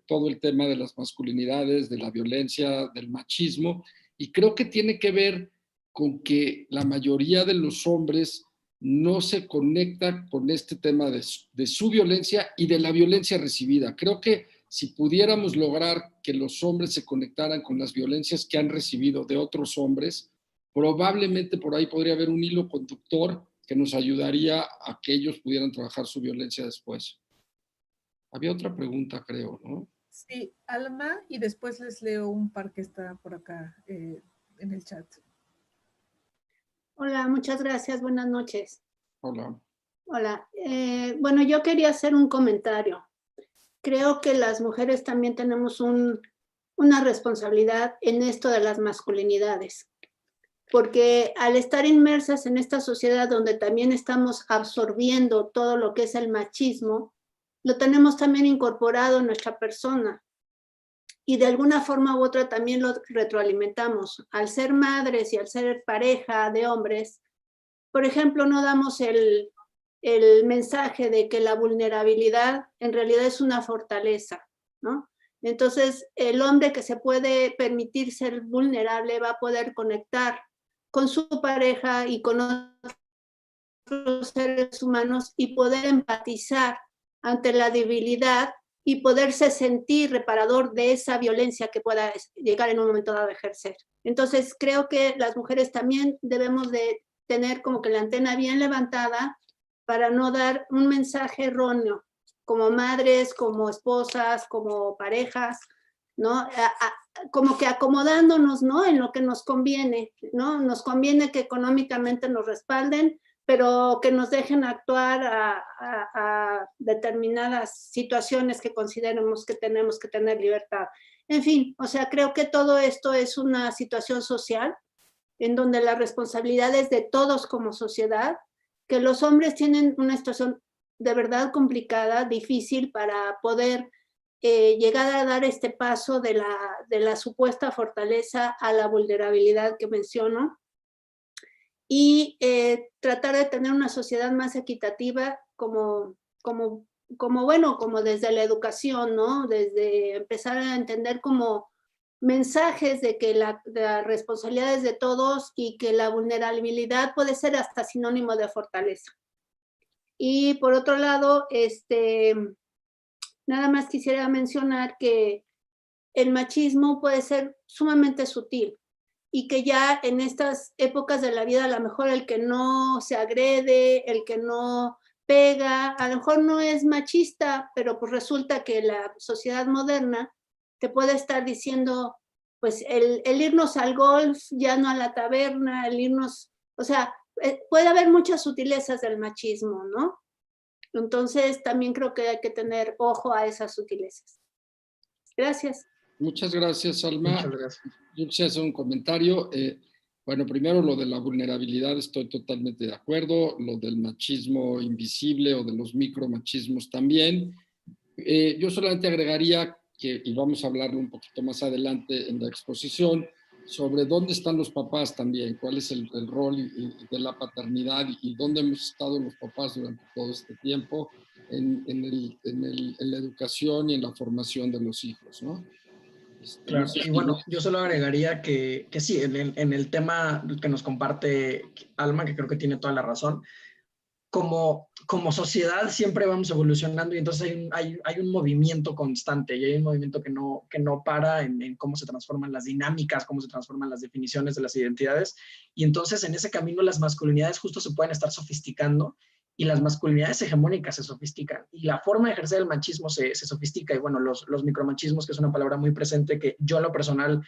todo el tema de las masculinidades, de la violencia, del machismo, y creo que tiene que ver con que la mayoría de los hombres no se conecta con este tema de su violencia y de la violencia recibida. Creo que si pudiéramos lograr que los hombres se conectaran con las violencias que han recibido de otros hombres, probablemente por ahí podría haber un hilo conductor que nos ayudaría a que ellos pudieran trabajar su violencia después. Había otra pregunta, creo, ¿no? Sí, Alma, y después les leo un par que está por acá en el chat. Hola, muchas gracias. Buenas noches. Hola. Hola. Bueno, yo quería hacer un comentario. Creo que las mujeres también tenemos una responsabilidad en esto de las masculinidades, porque al estar inmersas en esta sociedad donde también estamos absorbiendo todo lo que es el machismo, lo tenemos también incorporado en nuestra persona. Y de alguna forma u otra también lo retroalimentamos. Al ser madres y al ser pareja de hombres, por ejemplo, no damos el mensaje de que la vulnerabilidad en realidad es una fortaleza, ¿no? Entonces, el hombre que se puede permitir ser vulnerable va a poder conectar con su pareja y con otros seres humanos y poder empatizar ante la debilidad y poderse sentir reparador de esa violencia que pueda llegar en un momento dado a ejercer. Entonces, creo que las mujeres también debemos de tener como que la antena bien levantada para no dar un mensaje erróneo, como madres, como esposas, como parejas, ¿no? Como que acomodándonos, ¿no? En lo que nos conviene, ¿no? Nos conviene que económicamente nos respalden, pero que nos dejen actuar a determinadas situaciones que consideremos que tenemos que tener libertad. En fin, o sea, creo que todo esto es una situación social en donde la responsabilidad es de todos como sociedad, que los hombres tienen una situación de verdad complicada, difícil para poder llegar a dar este paso de la supuesta fortaleza a la vulnerabilidad que menciono, y tratar de tener una sociedad más equitativa como desde la educación, ¿no? Desde empezar a entender como mensajes de que la responsabilidad es de todos y que la vulnerabilidad puede ser hasta sinónimo de fortaleza. Y por otro lado, nada más quisiera mencionar que el machismo puede ser sumamente sutil y que ya en estas épocas de la vida a lo mejor el que no se agrede, el que no pega, a lo mejor no es machista, pero pues resulta que la sociedad moderna te puede estar diciendo, pues el irnos al golf, ya no a la taberna, el irnos, o sea, puede haber muchas sutilezas del machismo, ¿no? Entonces también creo que hay que tener ojo a esas sutilezas. Gracias. Muchas gracias, Alma. Muchas gracias. Yo quisiera hacer un comentario. Bueno, primero lo de la vulnerabilidad, estoy totalmente de acuerdo. Lo del machismo invisible o de los micromachismos también. Yo solamente agregaría que, y vamos a hablarlo un poquito más adelante en la exposición, sobre dónde están los papás también, cuál es el rol de la paternidad y dónde hemos estado los papás durante todo este tiempo en la educación y en la formación de los hijos, ¿no? Claro, No sé y bueno, yo solo agregaría que sí, en el tema que nos comparte Alma, que creo que tiene toda la razón, como sociedad siempre vamos evolucionando y entonces hay un movimiento constante y hay un movimiento que no para en cómo se transforman las dinámicas, cómo se transforman las definiciones de las identidades, y entonces en ese camino las masculinidades justo se pueden estar sofisticando y las masculinidades hegemónicas se sofistican y la forma de ejercer el machismo se sofistica, y bueno, los micromachismos, que es una palabra muy presente que yo en lo personal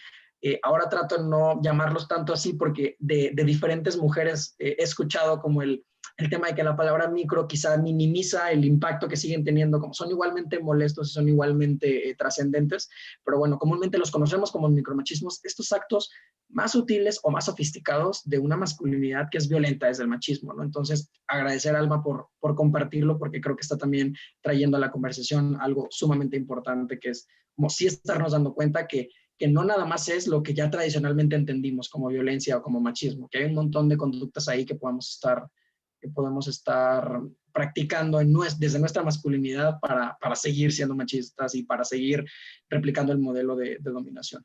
ahora trato de no llamarlos tanto así porque de diferentes mujeres he escuchado como el tema de que la palabra micro quizá minimiza el impacto que siguen teniendo, como son igualmente molestos y son igualmente trascendentes, pero bueno, comúnmente los conocemos como micromachismos, estos actos más sutiles o más sofisticados de una masculinidad que es violenta desde el machismo, ¿no? Entonces, agradecer a Alma por compartirlo, porque creo que está también trayendo a la conversación algo sumamente importante, que es como sí estarnos dando cuenta que no nada más es lo que ya tradicionalmente entendimos como violencia o como machismo, que hay un montón de conductas ahí que podemos estar practicando desde nuestra masculinidad para seguir siendo machistas y para seguir replicando el modelo de dominación.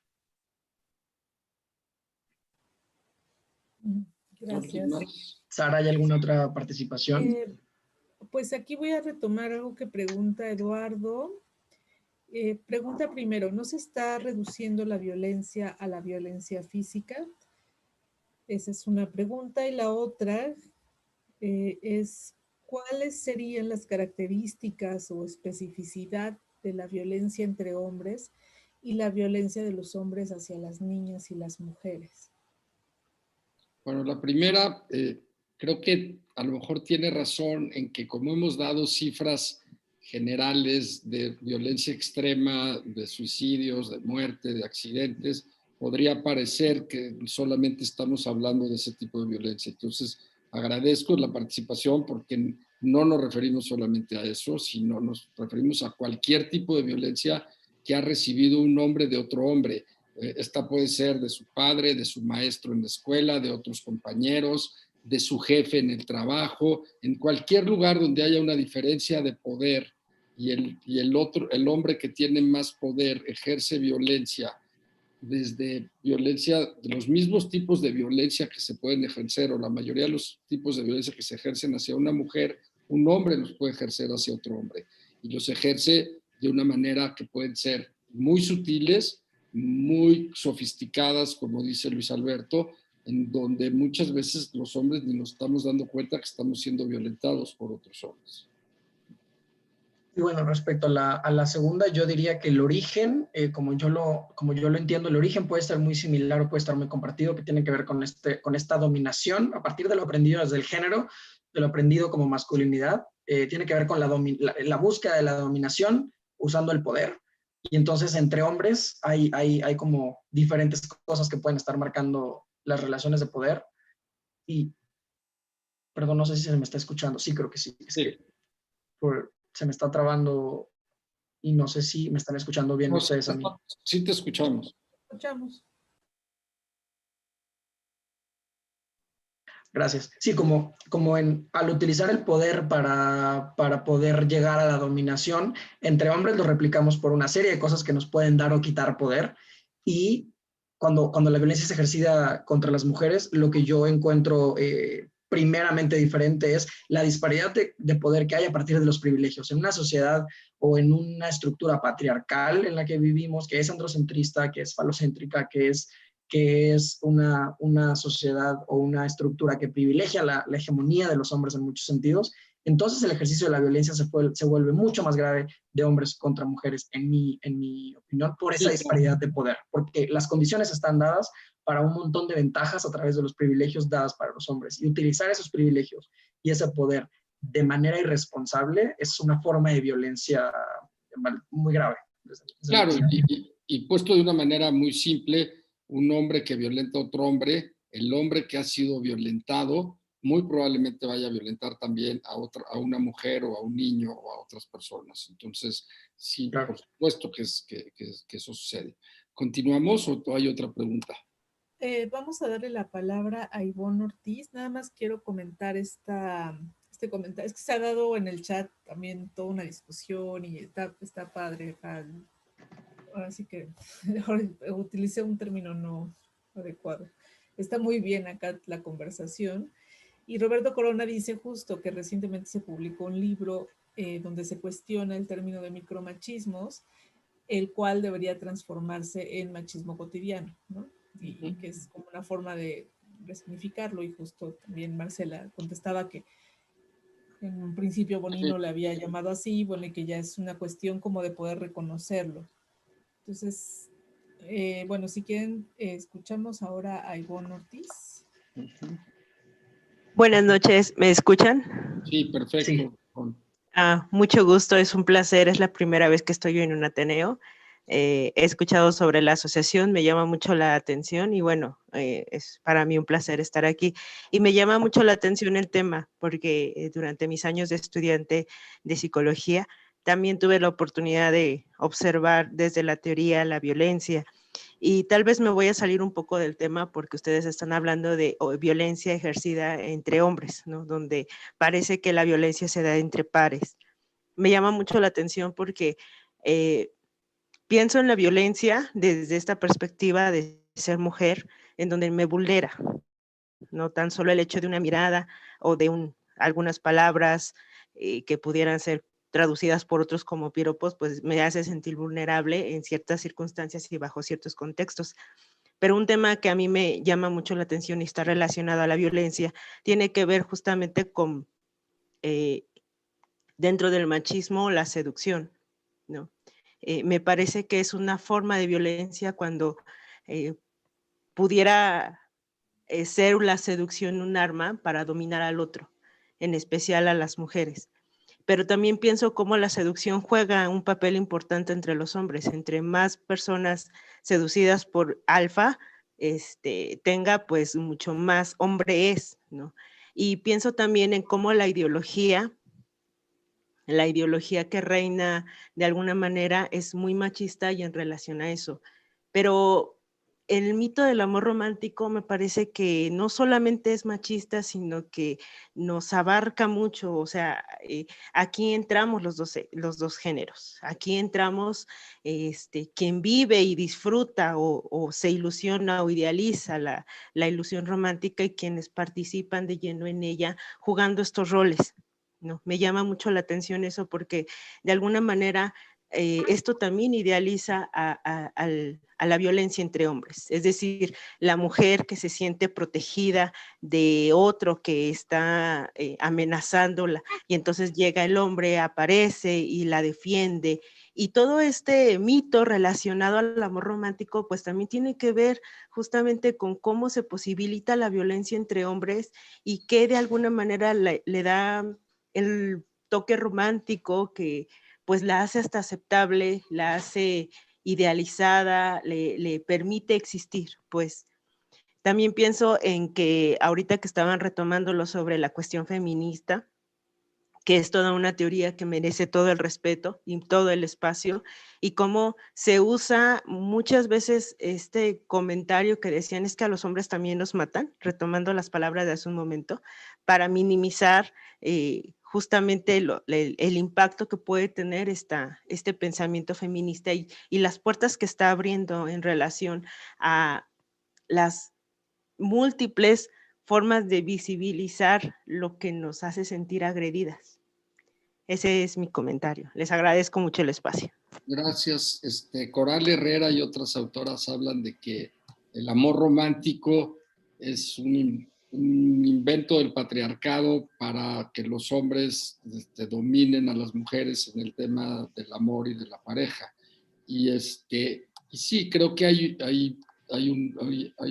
Gracias. Sara, ¿hay alguna otra participación? Pues aquí voy a retomar algo que pregunta Eduardo. Pregunta primero, ¿no se está reduciendo la violencia a la violencia física? Esa es una pregunta. Y la otra es, ¿cuáles serían las características o especificidad de la violencia entre hombres y la violencia de los hombres hacia las niñas y las mujeres? Bueno, la primera, creo que a lo mejor tiene razón en que como hemos dado cifras generales de violencia extrema, de suicidios, de muerte, de accidentes, podría parecer que solamente estamos hablando de ese tipo de violencia. Entonces, agradezco la participación porque no nos referimos solamente a eso, sino nos referimos a cualquier tipo de violencia que ha recibido un hombre de otro hombre. Esta puede ser de su padre, de su maestro en la escuela, de otros compañeros, de su jefe en el trabajo, en cualquier lugar donde haya una diferencia de poder y el hombre que tiene más poder ejerce violencia, desde violencia, de los mismos tipos de violencia que se pueden ejercer, o la mayoría de los tipos de violencia que se ejercen hacia una mujer, un hombre los puede ejercer hacia otro hombre, y los ejerce de una manera que pueden ser muy sutiles, muy sofisticadas, como dice Luis Alberto, en donde muchas veces los hombres ni nos estamos dando cuenta que estamos siendo violentados por otros hombres. Y bueno, respecto a la segunda, yo diría que el origen, como yo lo entiendo, el origen puede ser muy similar o puede estar muy compartido, que tiene que ver con esta dominación, a partir de lo aprendido desde el género, de lo aprendido como masculinidad, tiene que ver con la búsqueda de la dominación usando el poder. Y entonces entre hombres hay como diferentes cosas que pueden estar marcando las relaciones de poder. Y, perdón, no sé si se me está escuchando. Sí, creo que sí. Sí. Se me está trabando y no sé si me están escuchando bien ustedes a mí. Sí, te escuchamos. Escuchamos. Gracias. Sí, al utilizar el poder para poder llegar a la dominación, entre hombres lo replicamos por una serie de cosas que nos pueden dar o quitar poder. Y cuando la violencia es ejercida contra las mujeres, lo que yo encuentro primeramente diferente es la disparidad de poder que hay a partir de los privilegios. En una sociedad o en una estructura patriarcal en la que vivimos, que es androcentrista, que es falocéntrica, que es una sociedad o una estructura que privilegia la hegemonía de los hombres en muchos sentidos, entonces el ejercicio de la violencia se vuelve mucho más grave de hombres contra mujeres, en mi opinión, por esa disparidad de poder, porque las condiciones están dadas para un montón de ventajas a través de los privilegios dadas para los hombres, y utilizar esos privilegios y ese poder de manera irresponsable es una forma de violencia muy grave. Claro, y puesto de una manera muy simple, un hombre que violenta a otro hombre, el hombre que ha sido violentado, muy probablemente vaya a violentar también a una mujer o a un niño o a otras personas. Entonces, sí, claro, por supuesto que eso sucede. ¿Continuamos o hay otra pregunta? Vamos a darle la palabra a Ivonne Ortiz. Nada más quiero comentar este comentario. Es que se ha dado en el chat también toda una discusión y está padre. Así que utilicé un término no adecuado. Está muy bien acá la conversación. Y Roberto Corona dice justo que recientemente se publicó un libro donde se cuestiona el término de micromachismos, el cual debería transformarse en machismo cotidiano, ¿no? Y que es como una forma de resignificarlo. Y justo también Marcela contestaba que en un principio Bonino le había llamado así, bueno, y que ya es una cuestión como de poder reconocerlo. Entonces, bueno, si quieren, escuchamos ahora a Ivonne Ortiz. Buenas noches, ¿me escuchan? Sí, perfecto. Sí. Mucho gusto, es un placer, es la primera vez que estoy en un Ateneo. He escuchado sobre la asociación, me llama mucho la atención y bueno, es para mí un placer estar aquí. Y me llama mucho la atención el tema, porque durante mis años de estudiante de psicología, también tuve la oportunidad de observar desde la teoría la violencia. Y tal vez me voy a salir un poco del tema porque ustedes están hablando de violencia ejercida entre hombres, ¿no? Donde parece que la violencia se da entre pares. Me llama mucho la atención porque pienso en la violencia desde esta perspectiva de ser mujer, en donde me vulnera, no tan solo el hecho de una mirada o de algunas palabras que pudieran ser traducidas por otros como piropos, pues me hace sentir vulnerable en ciertas circunstancias y bajo ciertos contextos. Pero un tema que a mí me llama mucho la atención y está relacionado a la violencia, tiene que ver justamente con, dentro del machismo, la seducción, ¿no? Me parece que es una forma de violencia cuando pudiera ser la seducción un arma para dominar al otro, en especial a las mujeres. Pero también pienso cómo la seducción juega un papel importante entre los hombres. Entre más personas seducidas por alfa tenga, pues mucho más hombre es, ¿no? Y pienso también en cómo la ideología que reina de alguna manera es muy machista y en relación a eso. Pero el mito del amor romántico me parece que no solamente es machista, sino que nos abarca mucho. O sea, aquí entramos los dos géneros. Aquí entramos quien vive y disfruta o se ilusiona o idealiza la ilusión romántica, y quienes participan de lleno en ella jugando estos roles, ¿no? Me llama mucho la atención eso, porque de alguna manera esto también idealiza a la violencia entre hombres. Es decir, la mujer que se siente protegida de otro que está amenazándola, y entonces llega el hombre, aparece y la defiende. Y todo este mito relacionado al amor romántico pues también tiene que ver justamente con cómo se posibilita la violencia entre hombres, y que de alguna manera le da el toque romántico que pues la hace hasta aceptable, la hace idealizada, le permite existir. Pues también pienso en que ahorita que estaban retomándolo sobre la cuestión feminista, que es toda una teoría que merece todo el respeto y todo el espacio, y cómo se usa muchas veces este comentario que decían es que a los hombres también los matan, retomando las palabras de hace un momento, para minimizar justamente el impacto que puede tener este pensamiento feminista, y las puertas que está abriendo en relación a las múltiples formas de visibilizar lo que nos hace sentir agredidas. Ese es mi comentario. Les agradezco mucho el espacio. Gracias. Coral Herrera y otras autoras hablan de que el amor romántico es un invento del patriarcado para que los hombres dominen a las mujeres en el tema del amor y de la pareja. Y sí, creo que hay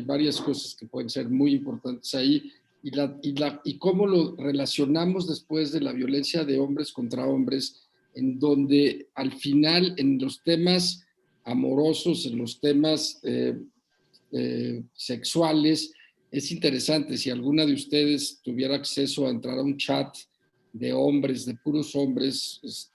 varias cosas que pueden ser muy importantes ahí, y cómo lo relacionamos después de la violencia de hombres contra hombres, en donde al final en los temas amorosos, en los temas sexuales, es interesante. Si alguna de ustedes tuviera acceso a entrar a un chat de hombres, de puros hombres,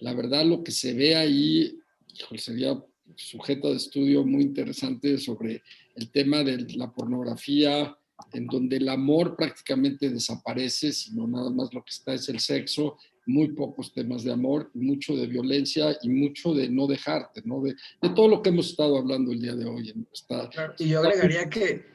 la verdad lo que se ve ahí, híjole, sería sujeto de estudio muy interesante sobre el tema de la pornografía, en donde el amor prácticamente desaparece, sino nada más lo que está es el sexo, muy pocos temas de amor, mucho de violencia y mucho de no dejarte, ¿no? De todo lo que hemos estado hablando el día de hoy. Claro, y yo agregaría que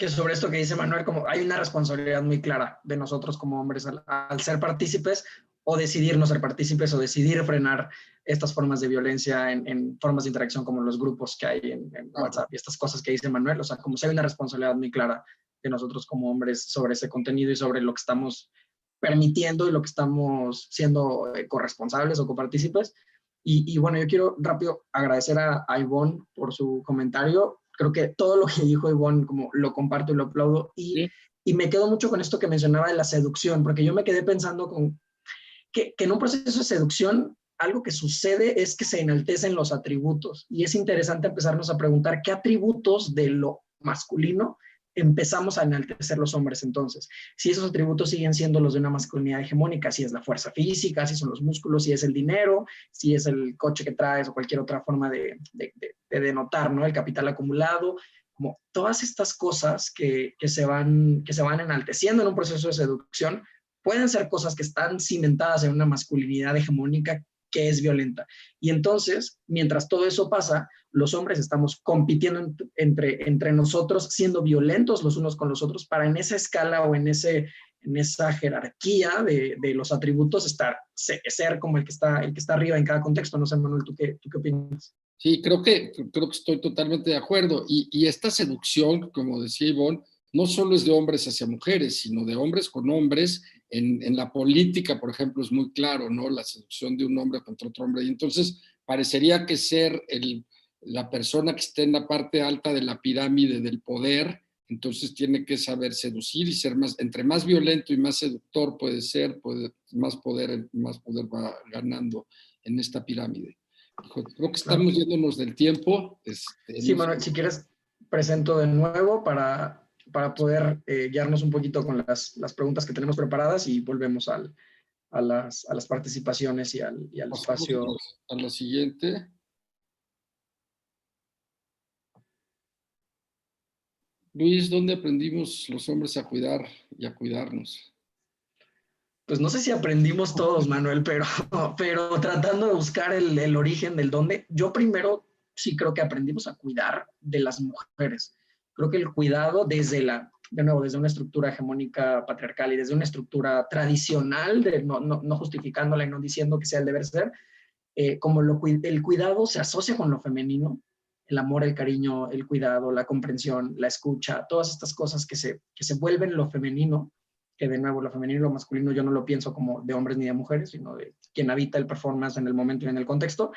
sobre esto que dice Manuel, como hay una responsabilidad muy clara de nosotros como hombres al ser partícipes, o decidir no ser partícipes, o decidir frenar estas formas de violencia en formas de interacción como los grupos que hay en WhatsApp y estas cosas que dice Manuel. O sea, como si hay una responsabilidad muy clara de nosotros como hombres sobre ese contenido y sobre lo que estamos permitiendo y lo que estamos siendo corresponsables o copartícipes. Y bueno, yo quiero rápido agradecer a Ivonne por su comentario. Creo que todo lo que dijo Ivonne, como lo comparto y lo aplaudo. Y me quedo mucho con esto que mencionaba de la seducción, porque yo me quedé pensando que en un proceso de seducción, algo que sucede es que se enaltecen los atributos. Y es interesante empezarnos a preguntar qué atributos de lo masculino empezamos a enaltecer los hombres entonces. Si esos atributos siguen siendo los de una masculinidad hegemónica, si es la fuerza física, si son los músculos, si es el dinero, si es el coche que traes o cualquier otra forma de denotar, ¿no? El capital acumulado, como todas estas cosas que se van enalteciendo en un proceso de seducción, pueden ser cosas que están cimentadas en una masculinidad hegemónica que es violenta. Y entonces, mientras todo eso pasa, los hombres estamos compitiendo entre nosotros, siendo violentos los unos con los otros, para en esa escala o en esa jerarquía de los atributos ser como el que está arriba en cada contexto. No sé, Manuel, ¿tú qué opinas? Sí, creo que estoy totalmente de acuerdo. Y esta seducción, como decía Ivonne, no solo es de hombres hacia mujeres, sino de hombres con hombres. En la política, por ejemplo, es muy claro, ¿no? La seducción de un hombre contra otro hombre. Y entonces parecería que ser la persona que esté en la parte alta de la pirámide del poder, entonces tiene que saber seducir y ser entre más violento y más seductor puede ser, más poder va ganando en esta pirámide. Creo que estamos yéndonos del tiempo. Sí, Manuel, si quieres, presento de nuevo para poder guiarnos un poquito con las preguntas que tenemos preparadas, y volvemos a las participaciones y al espacio. A la siguiente. Luis, ¿dónde aprendimos los hombres a cuidar y a cuidarnos? Pues no sé si aprendimos todos, Manuel, pero tratando de buscar el origen del dónde, yo primero sí creo que aprendimos a cuidar de las mujeres. Creo que el cuidado de nuevo, desde una estructura hegemónica patriarcal y desde una estructura tradicional, no justificándola y no diciendo que sea el deber ser, como el cuidado se asocia con lo femenino, el amor, el cariño, el cuidado, la comprensión, la escucha, todas estas cosas que se vuelven lo femenino, que de nuevo lo femenino y lo masculino yo no lo pienso como de hombres ni de mujeres, sino de quien habita el performance en el momento y en el contexto.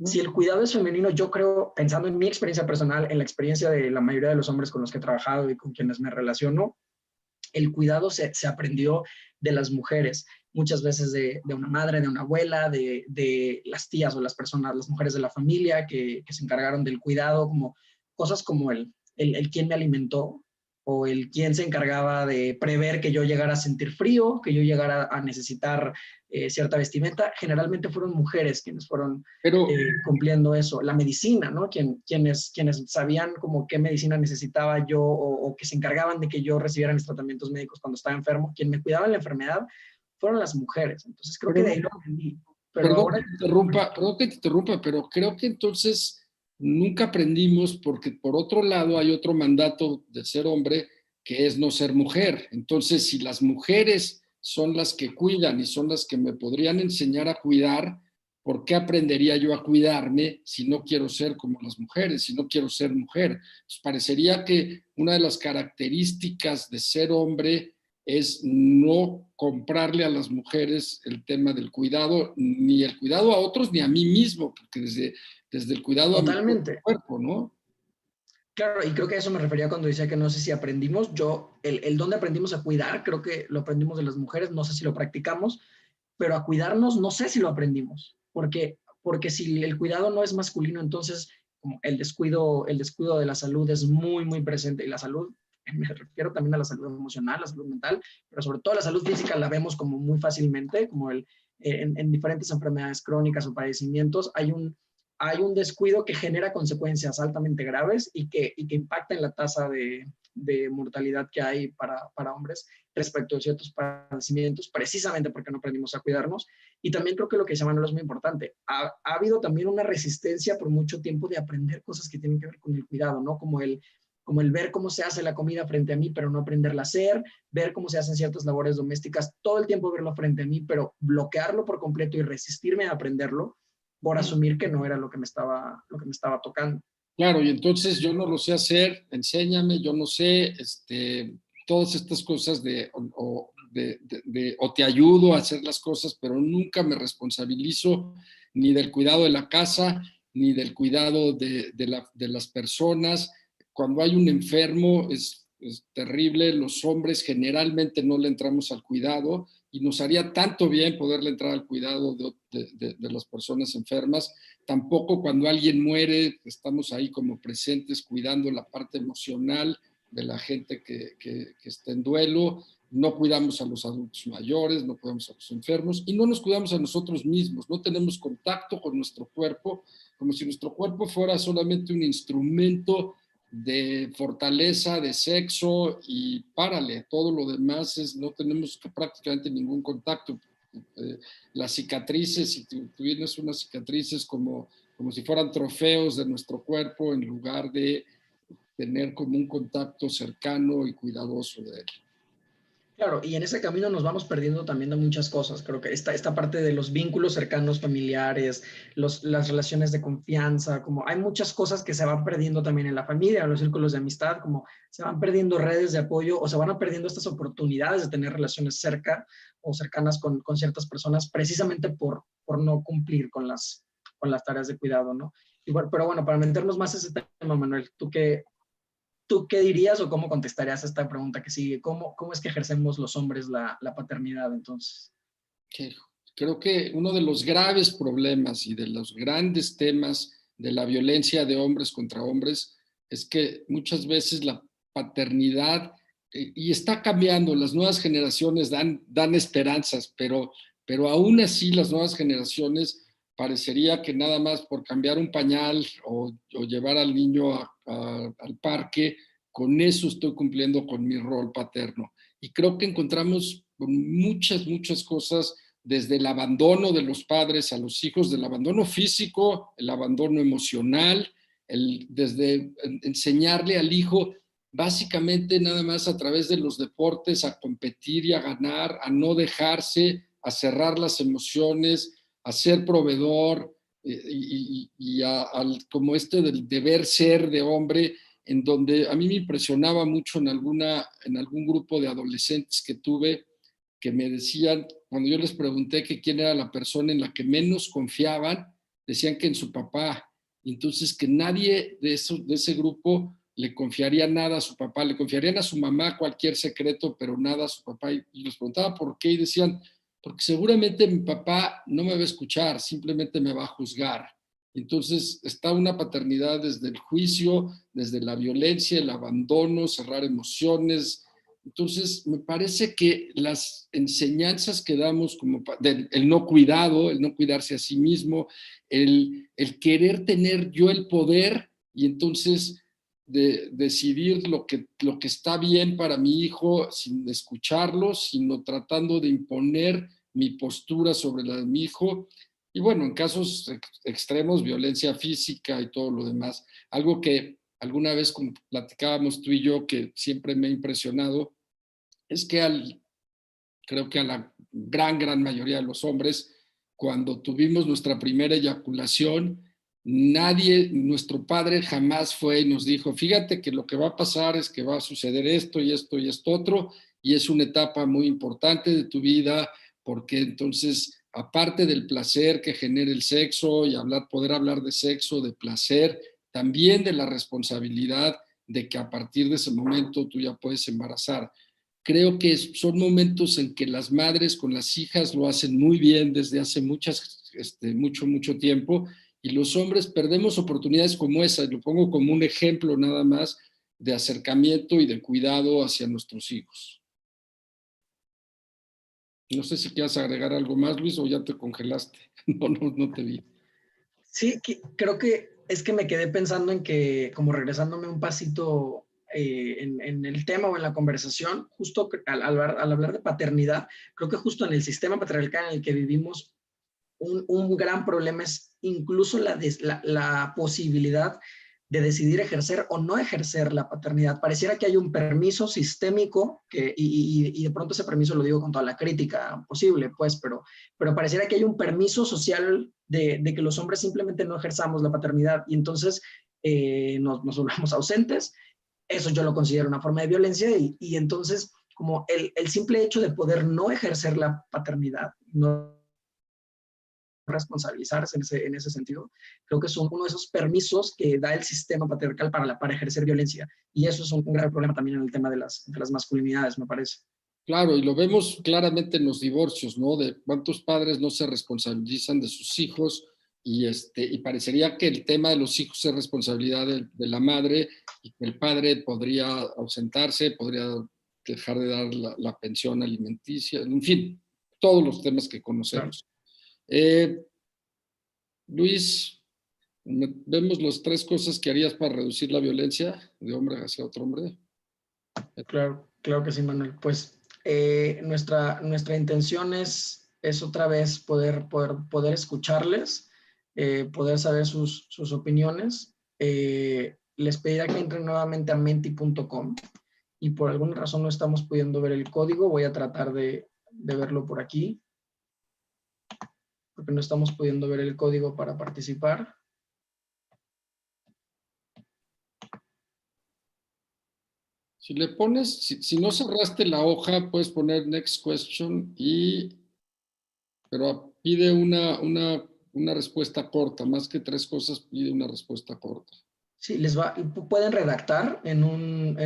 Si el cuidado es femenino, yo creo, pensando en mi experiencia personal, en la experiencia de la mayoría de los hombres con los que he trabajado y con quienes me relaciono, el cuidado se aprendió de las mujeres, muchas veces de una madre, de una abuela, de las tías o las personas, las mujeres de la familia que se encargaron del cuidado, como cosas como el quién me alimentó o el quién se encargaba de prever que yo llegara a sentir frío, que yo llegara a necesitar cierta vestimenta. Generalmente fueron mujeres quienes fueron Pero, cumpliendo eso. La medicina, ¿no? Quienes sabían como qué medicina necesitaba yo o que se encargaban de que yo recibiera mis tratamientos médicos cuando estaba enfermo, quien me cuidaba de la enfermedad fueron las mujeres. Entonces creo que de ahí lo aprendí. Pero perdón ahora... que te interrumpa, pero creo que entonces nunca aprendimos porque por otro lado hay otro mandato de ser hombre que es no ser mujer. Entonces, si las mujeres son las que cuidan y son las que me podrían enseñar a cuidar, ¿por qué aprendería yo a cuidarme si no quiero ser como las mujeres, si no quiero ser mujer? Pues parecería que una de las características de ser hombre es no comprarle a las mujeres el tema del cuidado, ni el cuidado a otros, ni a mí mismo, porque desde el cuidado a mi Totalmente. cuerpo, ¿no? Claro, y creo que a eso me refería cuando decía que no sé si aprendimos. El dónde aprendimos a cuidar, creo que lo aprendimos de las mujeres, no sé si lo practicamos, pero a cuidarnos no sé si lo aprendimos, porque si el cuidado no es masculino, entonces como el descuido de la salud es muy, muy presente, y la salud, me refiero también a la salud emocional, la salud mental, pero sobre todo la salud física la vemos como muy fácilmente, como en diferentes enfermedades crónicas o padecimientos, hay un descuido que genera consecuencias altamente graves y que impacta en la tasa de mortalidad que hay para hombres respecto a ciertos padecimientos, precisamente porque no aprendimos a cuidarnos. Y también creo que lo que dice Manuel es muy importante. Ha habido también una resistencia por mucho tiempo de aprender cosas que tienen que ver con el cuidado, ¿no? Como el ver cómo se hace la comida frente a mí, pero no aprenderla a hacer, ver cómo se hacen ciertas labores domésticas, todo el tiempo verlo frente a mí, pero bloquearlo por completo y resistirme a aprenderlo por asumir que no era lo que me estaba tocando. Claro, y entonces yo no lo sé hacer, enséñame, yo no sé, todas estas cosas o te ayudo a hacer las cosas, pero nunca me responsabilizo ni del cuidado de la casa, ni del cuidado de las personas. Cuando hay un enfermo es terrible, los hombres generalmente no le entramos al cuidado y nos haría tanto bien poderle entrar al cuidado de las personas enfermas. Tampoco cuando alguien muere estamos ahí como presentes cuidando la parte emocional de la gente que está en duelo. No cuidamos a los adultos mayores, no cuidamos a los enfermos y no nos cuidamos a nosotros mismos. No tenemos contacto con nuestro cuerpo, como si nuestro cuerpo fuera solamente un instrumento de fortaleza, de sexo y párale. Todo lo demás no tenemos prácticamente ningún contacto. Las cicatrices, si tú tienes unas cicatrices como si fueran trofeos de nuestro cuerpo en lugar de tener como un contacto cercano y cuidadoso de él. Claro, y en ese camino nos vamos perdiendo también de muchas cosas. Creo que esta parte de los vínculos cercanos familiares, las relaciones de confianza, como hay muchas cosas que se van perdiendo también en la familia, en los círculos de amistad, como se van perdiendo redes de apoyo o se van perdiendo estas oportunidades de tener relaciones cercanas con ciertas personas, precisamente por no cumplir con las tareas de cuidado, ¿no? Pero bueno, para meternos más en ese tema, Manuel, ¿tú qué dirías o cómo contestarías a esta pregunta que sigue? ¿Cómo es que ejercemos los hombres la paternidad entonces? Creo que uno de los graves problemas y de los grandes temas de la violencia de hombres contra hombres es que muchas veces la paternidad, y está cambiando, las nuevas generaciones dan esperanzas, pero aún así las nuevas generaciones parecería que nada más por cambiar un pañal o llevar al niño al parque, con eso estoy cumpliendo con mi rol paterno. Y creo que encontramos muchas, muchas cosas, desde el abandono de los padres a los hijos, del abandono físico, el abandono emocional, desde enseñarle al hijo básicamente nada más a través de los deportes a competir y a ganar, a no dejarse, a cerrar las emociones, a ser proveedor y como del deber ser de hombre, en donde a mí me impresionaba mucho en algún grupo de adolescentes que tuve, que me decían, cuando yo les pregunté que quién era la persona en la que menos confiaban, decían que en su papá. Entonces, que nadie de ese grupo le confiaría nada a su papá, le confiarían a su mamá cualquier secreto, pero nada a su papá. Y les preguntaba por qué y decían, porque seguramente mi papá no me va a escuchar, simplemente me va a juzgar. Entonces está una paternidad desde el juicio, desde la violencia, el abandono, cerrar emociones. Entonces me parece que las enseñanzas que damos como el no cuidado, el no cuidarse a sí mismo, el querer tener yo el poder y entonces de decidir lo que está bien para mi hijo sin escucharlo, sino tratando de imponer mi postura sobre la de mi hijo. Y bueno, en casos extremos, violencia física y todo lo demás. Algo que alguna vez platicábamos tú y yo, que siempre me ha impresionado, es que creo que a la gran mayoría de los hombres, cuando tuvimos nuestra primera eyaculación, nuestro padre jamás fue y nos dijo, fíjate que lo que va a pasar es que va a suceder esto y esto y esto otro, y es una etapa muy importante de tu vida, porque entonces, aparte del placer que genera el sexo y poder hablar de sexo, de placer, también de la responsabilidad de que a partir de ese momento tú ya puedes embarazar. Creo que son momentos en que las madres con las hijas lo hacen muy bien desde hace mucho tiempo, y los hombres perdemos oportunidades como esa, y lo pongo como un ejemplo nada más de acercamiento y de cuidado hacia nuestros hijos. No sé si quieres agregar algo más, Luis, o ya te congelaste. No te vi. Sí, creo que es que me quedé pensando en que, como regresándome un pasito en el tema o en la conversación, justo al hablar de paternidad, creo que justo en el sistema patriarcal en el que vivimos, un gran problema es incluso la posibilidad de decidir ejercer o no ejercer la paternidad. Pareciera que hay un permiso sistémico, y de pronto ese permiso lo digo con toda la crítica posible, pues, pero pareciera que hay un permiso social de que los hombres simplemente no ejerzamos la paternidad y entonces nos volvemos ausentes. Eso yo lo considero una forma de violencia y entonces como el simple hecho de poder no ejercer la paternidad, no responsabilizarse en ese sentido, creo que son uno de esos permisos que da el sistema patriarcal para ejercer violencia. Y eso es un grave problema también en el tema de las masculinidades, me parece. Claro, y lo vemos claramente en los divorcios, ¿no? De cuántos padres no se responsabilizan de sus hijos, y parecería que el tema de los hijos es responsabilidad de la madre, y que el padre podría ausentarse, podría dejar de dar la pensión alimenticia, en fin, todos los temas que conocemos. Claro. Luis, vemos las 3 cosas que harías para reducir la violencia de hombre hacia otro hombre. Claro que sí, Manuel. Pues nuestra intención es otra vez poder escucharles, poder saber sus opiniones. Les pediría que entren nuevamente a menti.com, y por alguna razón no estamos pudiendo ver el código. Voy a tratar de verlo por aquí, porque no estamos pudiendo ver el código para participar. Si le pones, si no cerraste la hoja, puedes poner next question, pero pide una respuesta corta, más que 3 cosas, pide una respuesta corta. Sí, pueden redactar en un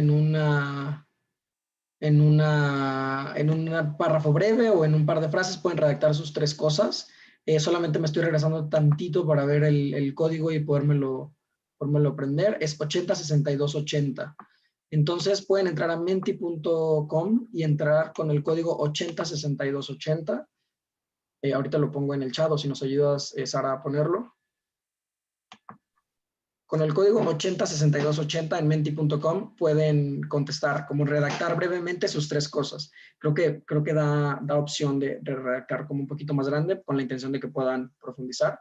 párrafo breve o en un par de frases, pueden redactar sus 3 cosas. Solamente me estoy regresando tantito para ver el código y podérmelo aprender. Es 806280. Entonces pueden entrar a menti.com y entrar con el código 806280. Ahorita lo pongo en el chat, o si nos ayudas, Sara, a ponerlo. Con el código 806280 en menti.com pueden contestar, como redactar brevemente sus 3 cosas. Creo que da opción de redactar como un poquito más grande con la intención de que puedan profundizar.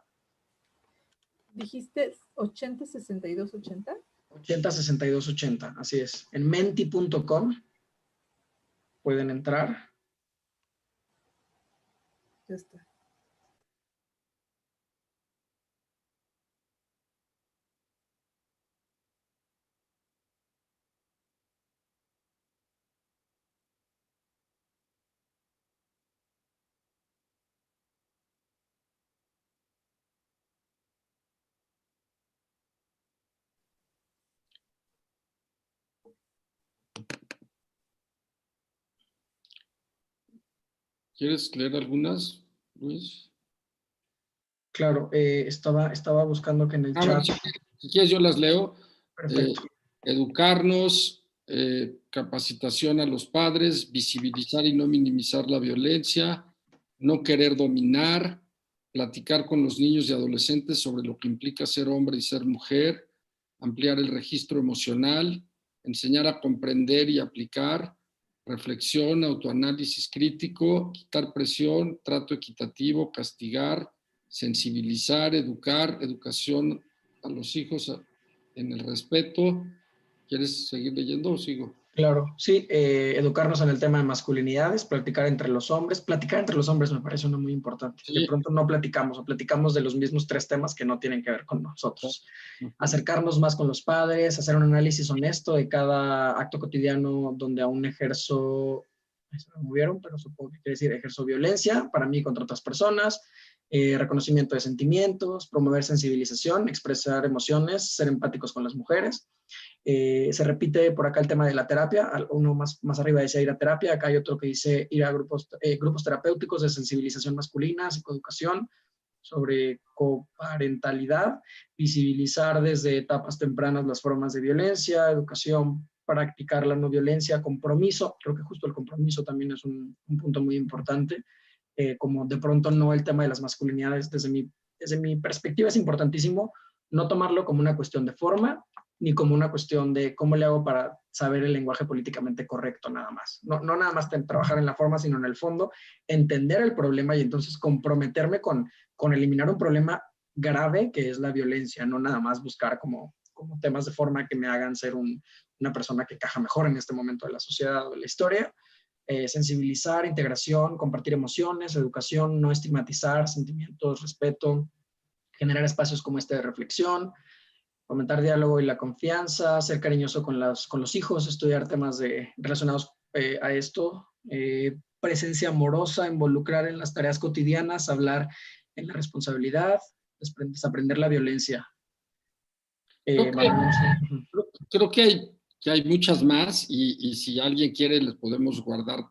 ¿Dijiste 806280? 806280, así es. En menti.com pueden entrar. Ya está. ¿Quieres leer algunas, Luis? Claro, estaba buscando que en el Bueno, chat. si quieres yo las leo. Perfecto. Educarnos, capacitación a los padres, visibilizar y no minimizar la violencia, no querer dominar, platicar con los niños y adolescentes sobre lo que implica ser hombre y ser mujer, ampliar el registro emocional, enseñar a comprender y aplicar, reflexión, autoanálisis crítico, quitar presión, trato equitativo, castigar, sensibilizar, educar, educación a los hijos en el respeto. ¿Quieres seguir leyendo o sigo? Claro, sí, educarnos en el tema de masculinidades, platicar entre los hombres. Platicar entre los hombres me parece uno muy importante. Sí. De pronto no platicamos o platicamos de los mismos 3 temas que no tienen que ver con nosotros. Acercarnos más con los padres, hacer un análisis honesto de cada acto cotidiano donde aún ejerzo, se me movieron, pero supongo que quiere decir ejerzo violencia para mí contra otras personas, reconocimiento de sentimientos, promover sensibilización, expresar emociones, ser empáticos con las mujeres. Se repite por acá el tema de la terapia, uno más arriba decía ir a terapia, acá hay otro que dice ir a grupos terapéuticos de sensibilización masculina, psicoeducación, sobre coparentalidad, visibilizar desde etapas tempranas las formas de violencia, educación, practicar la no violencia, compromiso, creo que justo el compromiso también es un punto muy importante, como de pronto no el tema de las masculinidades, desde mi perspectiva es importantísimo no tomarlo como una cuestión de forma, ni como una cuestión de cómo le hago para saber el lenguaje políticamente correcto nada más. No nada más trabajar en la forma, sino en el fondo, entender el problema y entonces comprometerme con eliminar un problema grave que es la violencia, no nada más buscar como temas de forma que me hagan ser una persona que caja mejor en este momento de la sociedad o de la historia. Sensibilizar, integración, compartir emociones, educación, no estigmatizar, sentimientos, respeto, generar espacios como este de reflexión, fomentar diálogo y la confianza, ser cariñoso con los hijos, estudiar temas relacionados a esto, presencia amorosa, involucrar en las tareas cotidianas, hablar en la responsabilidad, desaprender la violencia. Creo que hay muchas más y si alguien quiere les podemos guardar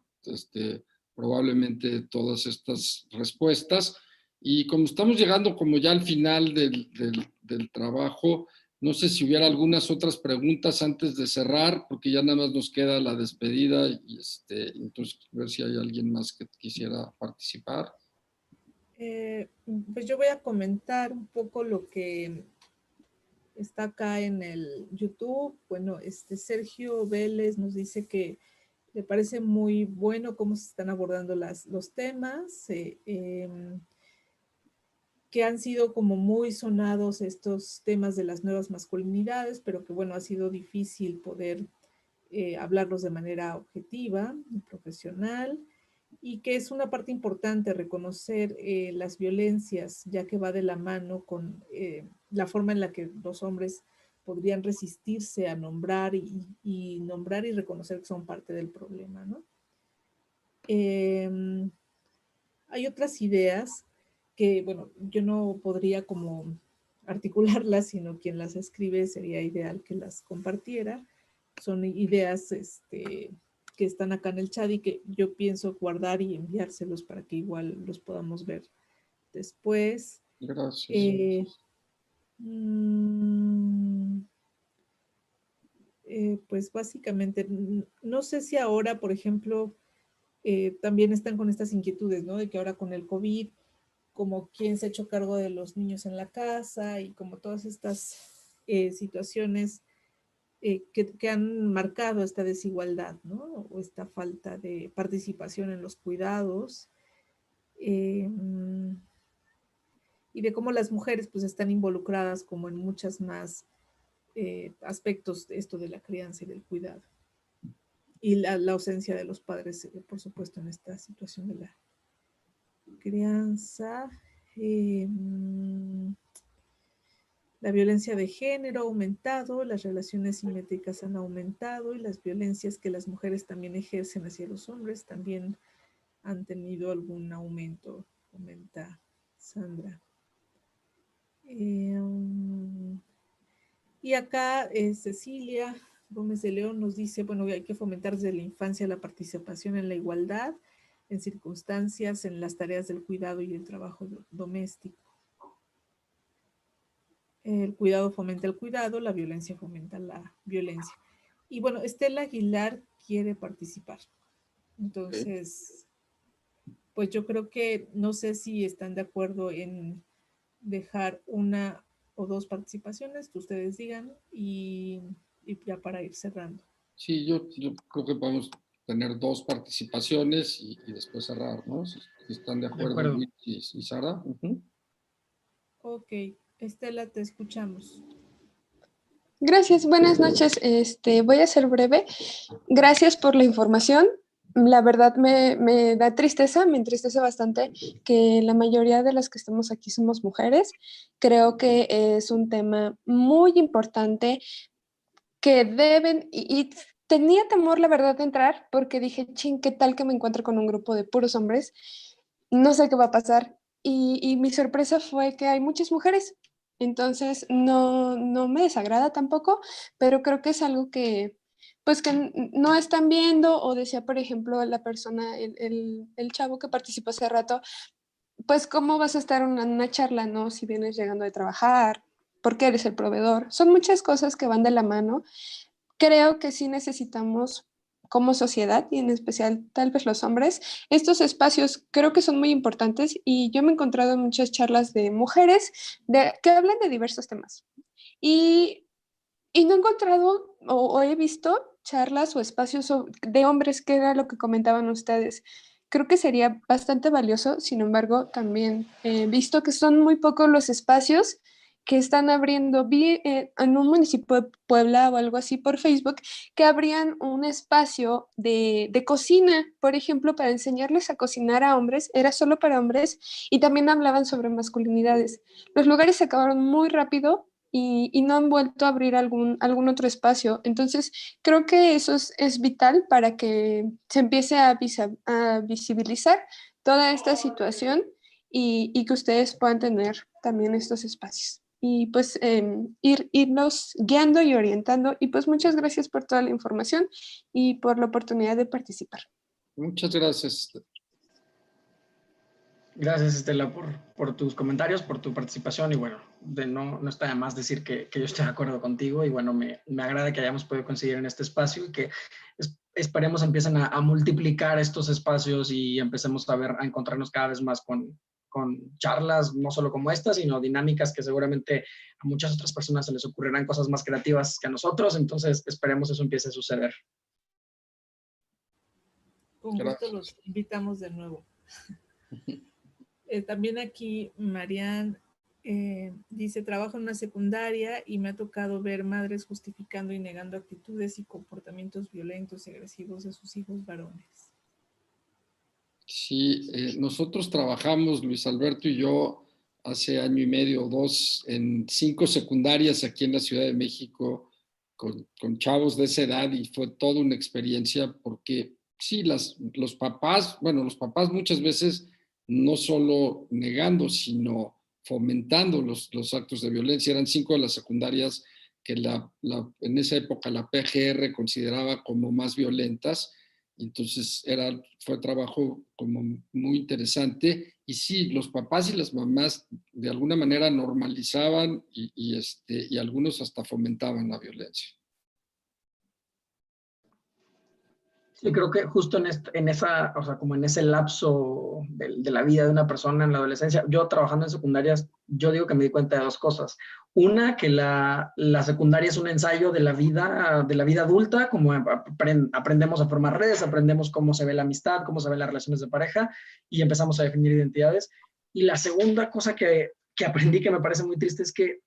probablemente todas estas respuestas. Y como estamos llegando como ya al final del trabajo, no sé si hubiera algunas otras preguntas antes de cerrar, porque ya nada más nos queda la despedida y entonces a ver si hay alguien más que quisiera participar. Pues yo voy a comentar un poco lo que está acá en el YouTube. Bueno, Sergio Vélez nos dice que le parece muy bueno cómo se están abordando los temas, que han sido como muy sonados estos temas de las nuevas masculinidades, pero que bueno, ha sido difícil poder hablarlos de manera objetiva y profesional, y que es una parte importante reconocer las violencias, ya que va de la mano con la forma en la que los hombres podrían resistirse a nombrar y nombrar y reconocer que son parte del problema, ¿no? Hay otras ideas que, bueno, yo no podría como articularlas, sino quien las escribe sería ideal que las compartiera. Son ideas que están acá en el chat y que yo pienso guardar y enviárselos para que igual los podamos ver después. Gracias. Pues básicamente, no sé si ahora, por ejemplo, también están con estas inquietudes, ¿no? De que ahora con el COVID, como quién se ha hecho cargo de los niños en la casa y como todas estas situaciones que han marcado esta desigualdad, ¿no? O esta falta de participación en los cuidados, y de cómo las mujeres pues están involucradas como en muchas más aspectos de esto de la crianza y del cuidado. Y la ausencia de los padres, por supuesto, en esta situación de la crianza. La violencia de género ha aumentado, las relaciones simétricas han aumentado y las violencias que las mujeres también ejercen hacia los hombres también han tenido algún aumento, comenta Sandra. Y acá Cecilia Gómez de León nos dice, bueno, hay que fomentar desde la infancia la participación en la igualdad, en circunstancias, en las tareas del cuidado y el trabajo doméstico. El cuidado fomenta el cuidado, la violencia fomenta la violencia. Y bueno, Estela Aguilar quiere participar. Entonces, pues yo creo que no sé si están de acuerdo en dejar una o dos participaciones, que ustedes digan, y ya para ir cerrando. Sí, yo creo que podemos tener 2 participaciones y después cerrar, ¿no? Si están de acuerdo, Luis y Sara. Ok, Estela, te escuchamos. Gracias, buenas noches. Voy a ser breve. Gracias por la información. La verdad me da tristeza, me entristece bastante que la mayoría de las que estamos aquí somos mujeres. Creo que es un tema muy importante que deben, y tenía temor, la verdad, de entrar porque dije, ching, ¿qué tal que me encuentro con un grupo de puros hombres? No sé qué va a pasar. Y mi sorpresa fue que hay muchas mujeres. Entonces, no me desagrada tampoco, pero creo que es algo que, pues, que no están viendo, o decía, por ejemplo, la persona, el chavo que participó hace rato, pues, ¿cómo vas a estar en una charla, no? Si vienes llegando de trabajar, porque eres el proveedor. Son muchas cosas que van de la mano. Creo que sí necesitamos como sociedad, y en especial tal vez los hombres, estos espacios creo que son muy importantes, y yo me he encontrado en muchas charlas de mujeres que hablan de diversos temas. Y no he encontrado o he visto charlas o espacios de hombres, que era lo que comentaban ustedes. Creo que sería bastante valioso. Sin embargo, también he visto que son muy pocos los espacios que están abriendo. Vi en un municipio de Puebla o algo así por Facebook, que abrían un espacio de cocina, por ejemplo, para enseñarles a cocinar a hombres. Era solo para hombres, y también hablaban sobre masculinidades. Los lugares se acabaron muy rápido, y no han vuelto a abrir algún otro espacio. Entonces, creo que eso es vital para que se empiece a visibilizar toda esta situación, y que ustedes puedan tener también estos espacios. Y pues irnos guiando y orientando. Y pues muchas gracias por toda la información y por la oportunidad de participar. Muchas gracias. Gracias, Estela, por tus comentarios, por tu participación, y bueno, no está de más decir que yo estoy de acuerdo contigo, y bueno, me agrada que hayamos podido conseguir en este espacio, y que esperemos empiecen a multiplicar estos espacios y empecemos a encontrarnos cada vez más con charlas, no solo como esta, sino dinámicas que seguramente a muchas otras personas se les ocurrirán cosas más creativas que a nosotros. Entonces esperemos eso empiece a suceder. Con gusto los invitamos de nuevo. También aquí Marian dice, trabajo en una secundaria y me ha tocado ver madres justificando y negando actitudes y comportamientos violentos y agresivos de sus hijos varones. Sí, nosotros trabajamos, Luis Alberto y yo, hace 1 año y medio o 2, en 5 secundarias aquí en la Ciudad de México, con chavos de esa edad, y fue toda una experiencia porque sí, los papás muchas veces no solo negando, sino fomentando los actos de violencia. Eran 5 de las secundarias que en esa época la PGR consideraba como más violentas. Entonces fue trabajo como muy interesante, y sí, los papás y las mamás de alguna manera normalizaban y algunos hasta fomentaban la violencia. Sí, creo que justo en esa, o sea, como en ese lapso de la vida de una persona en la adolescencia, yo trabajando en secundarias yo digo que me di cuenta de dos cosas. Una, que la secundaria es un ensayo de la vida adulta, como aprendemos a formar redes, aprendemos cómo se ve la amistad, cómo se ven las relaciones de pareja, y empezamos a definir identidades. Y la segunda cosa que aprendí, que me parece muy triste, es que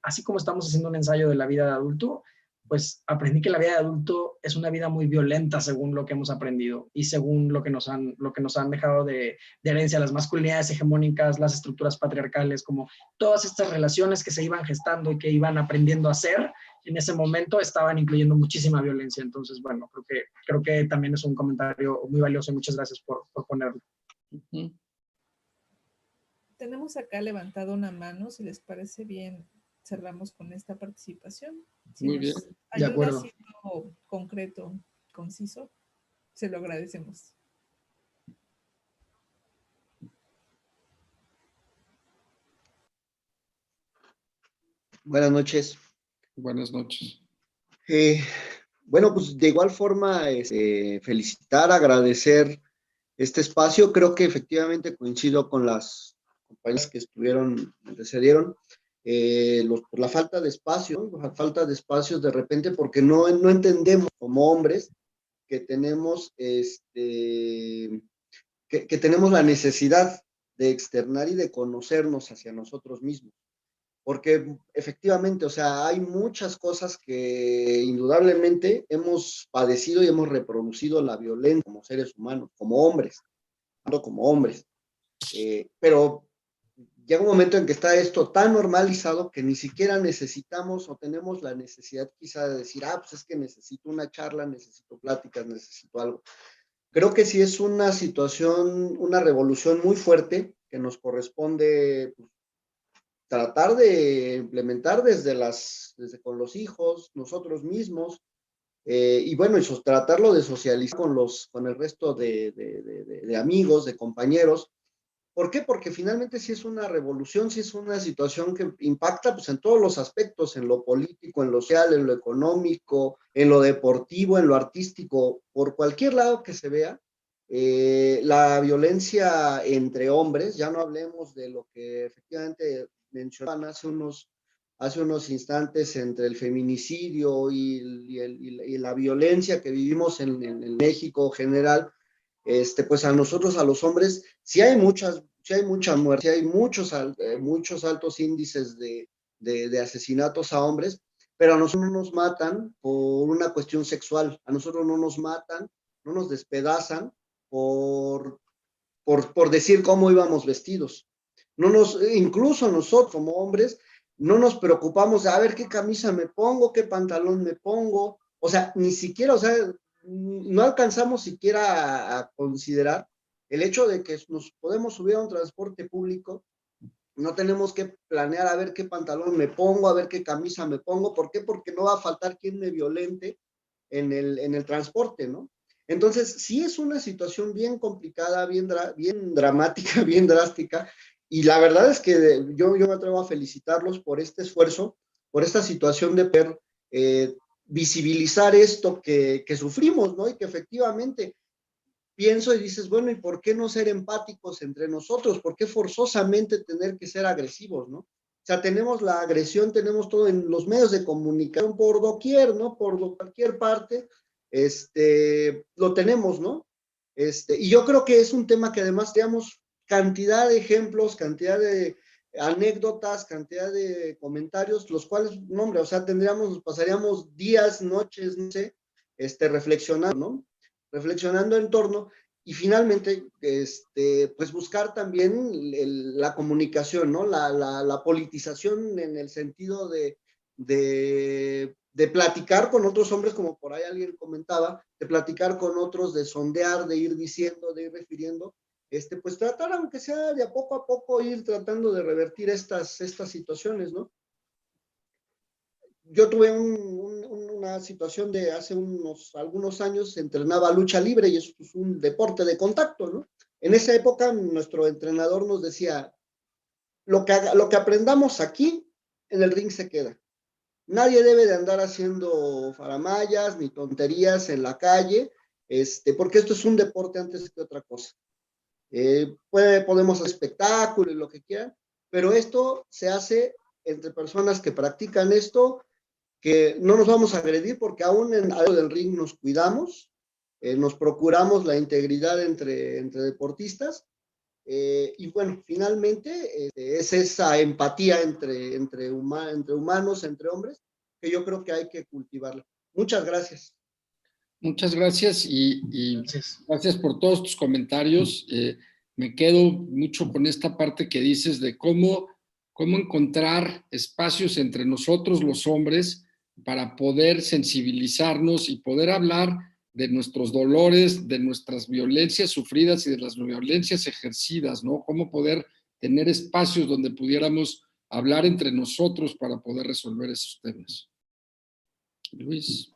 así como estamos haciendo un ensayo de la vida de adulto, pues aprendí que la vida de adulto es una vida muy violenta según lo que hemos aprendido y según lo que nos han dejado de herencia las masculinidades hegemónicas, las estructuras patriarcales, como todas estas relaciones que se iban gestando y que iban aprendiendo a hacer, en ese momento estaban incluyendo muchísima violencia. Entonces, bueno, creo que también es un comentario muy valioso y muchas gracias por ponerlo. Tenemos acá levantado una mano, si les parece bien, cerramos con esta participación. Si muy bien. De acuerdo. Siendo concreto, conciso, se lo agradecemos. Buenas noches. Buenas noches. Bueno, pues de igual forma, felicitar, agradecer este espacio. Creo que efectivamente coincido con las compañeras que antecedieron. Por la falta de espacio, ¿no? La falta de espacios de repente, porque no entendemos como hombres que tenemos, que tenemos la necesidad de externar y de conocernos hacia nosotros mismos. Porque efectivamente, o sea, hay muchas cosas que indudablemente hemos padecido y hemos reproducido la violencia como seres humanos, como hombres, pero llega un momento en que está esto tan normalizado que ni siquiera necesitamos o tenemos la necesidad quizá de decir, pues es que necesito una charla, necesito pláticas, necesito algo. Creo que sí es una situación, una revolución muy fuerte que nos corresponde tratar de implementar desde con los hijos, nosotros mismos, y bueno, tratarlo de socializar con el resto de amigos, de compañeros. ¿Por qué? Porque finalmente sí es una revolución, sí es una situación que impacta pues, en todos los aspectos, en lo político, en lo social, en lo económico, en lo deportivo, en lo artístico, por cualquier lado que se vea. La violencia entre hombres, ya no hablemos de lo que efectivamente mencionaban hace unos instantes entre el feminicidio y la violencia que vivimos en México general, pues a nosotros, a los hombres, sí hay mucha muerte, sí hay muchos altos índices de asesinatos a hombres, pero a nosotros no nos matan por una cuestión sexual, a nosotros no nos matan, no nos despedazan por decir cómo íbamos vestidos. Incluso nosotros como hombres, no nos preocupamos de a ver qué camisa me pongo, qué pantalón me pongo, o sea, ni siquiera, o sea, no alcanzamos siquiera a considerar el hecho de que nos podemos subir a un transporte público, no tenemos que planear a ver qué pantalón me pongo, a ver qué camisa me pongo. ¿Por qué? Porque no va a faltar quien me violente en el transporte, ¿no? Entonces, sí es una situación bien complicada, bien dramática, bien drástica, y la verdad es que yo me atrevo a felicitarlos por este esfuerzo, por esta situación de poder visibilizar esto que sufrimos, ¿no? Y que efectivamente pienso y dices, bueno, ¿y por qué no ser empáticos entre nosotros? ¿Por qué forzosamente tener que ser agresivos, no? O sea, tenemos la agresión, tenemos todo en los medios de comunicación por doquier, ¿no? Por cualquier parte, lo tenemos, ¿no? Y yo creo que es un tema que además tenemos cantidad de ejemplos, cantidad de anécdotas, cantidad de comentarios, los cuales, no, hombre, o sea, pasaríamos días, noches, no sé, reflexionando, ¿no? Reflexionando en torno y finalmente, pues buscar también la comunicación, ¿no? La politización en el sentido de platicar con otros hombres, como por ahí alguien comentaba, de platicar con otros, de sondear, de ir diciendo, de ir refiriendo, pues tratar, aunque sea de a poco, ir tratando de revertir estas situaciones, ¿no? Yo tuve una situación de hace algunos años, entrenaba lucha libre y eso es un deporte de contacto, ¿no? En esa época nuestro entrenador nos decía, lo que aprendamos aquí, en el ring se queda. Nadie debe de andar haciendo faramayas ni tonterías en la calle, porque esto es un deporte antes que otra cosa. Podemos hacer espectáculo y lo que quieran, pero esto se hace entre personas que practican esto, que no nos vamos a agredir porque aún en algo del ring nos cuidamos, nos procuramos la integridad entre deportistas, y bueno, finalmente es esa empatía entre humanos, entre hombres, que yo creo que hay que cultivarla. Muchas gracias. Muchas gracias y gracias por todos tus comentarios. Me quedo mucho con esta parte que dices de cómo encontrar espacios entre nosotros los hombres para poder sensibilizarnos y poder hablar de nuestros dolores, de nuestras violencias sufridas y de las violencias ejercidas, ¿no? Cómo poder tener espacios donde pudiéramos hablar entre nosotros para poder resolver esos temas. Luis.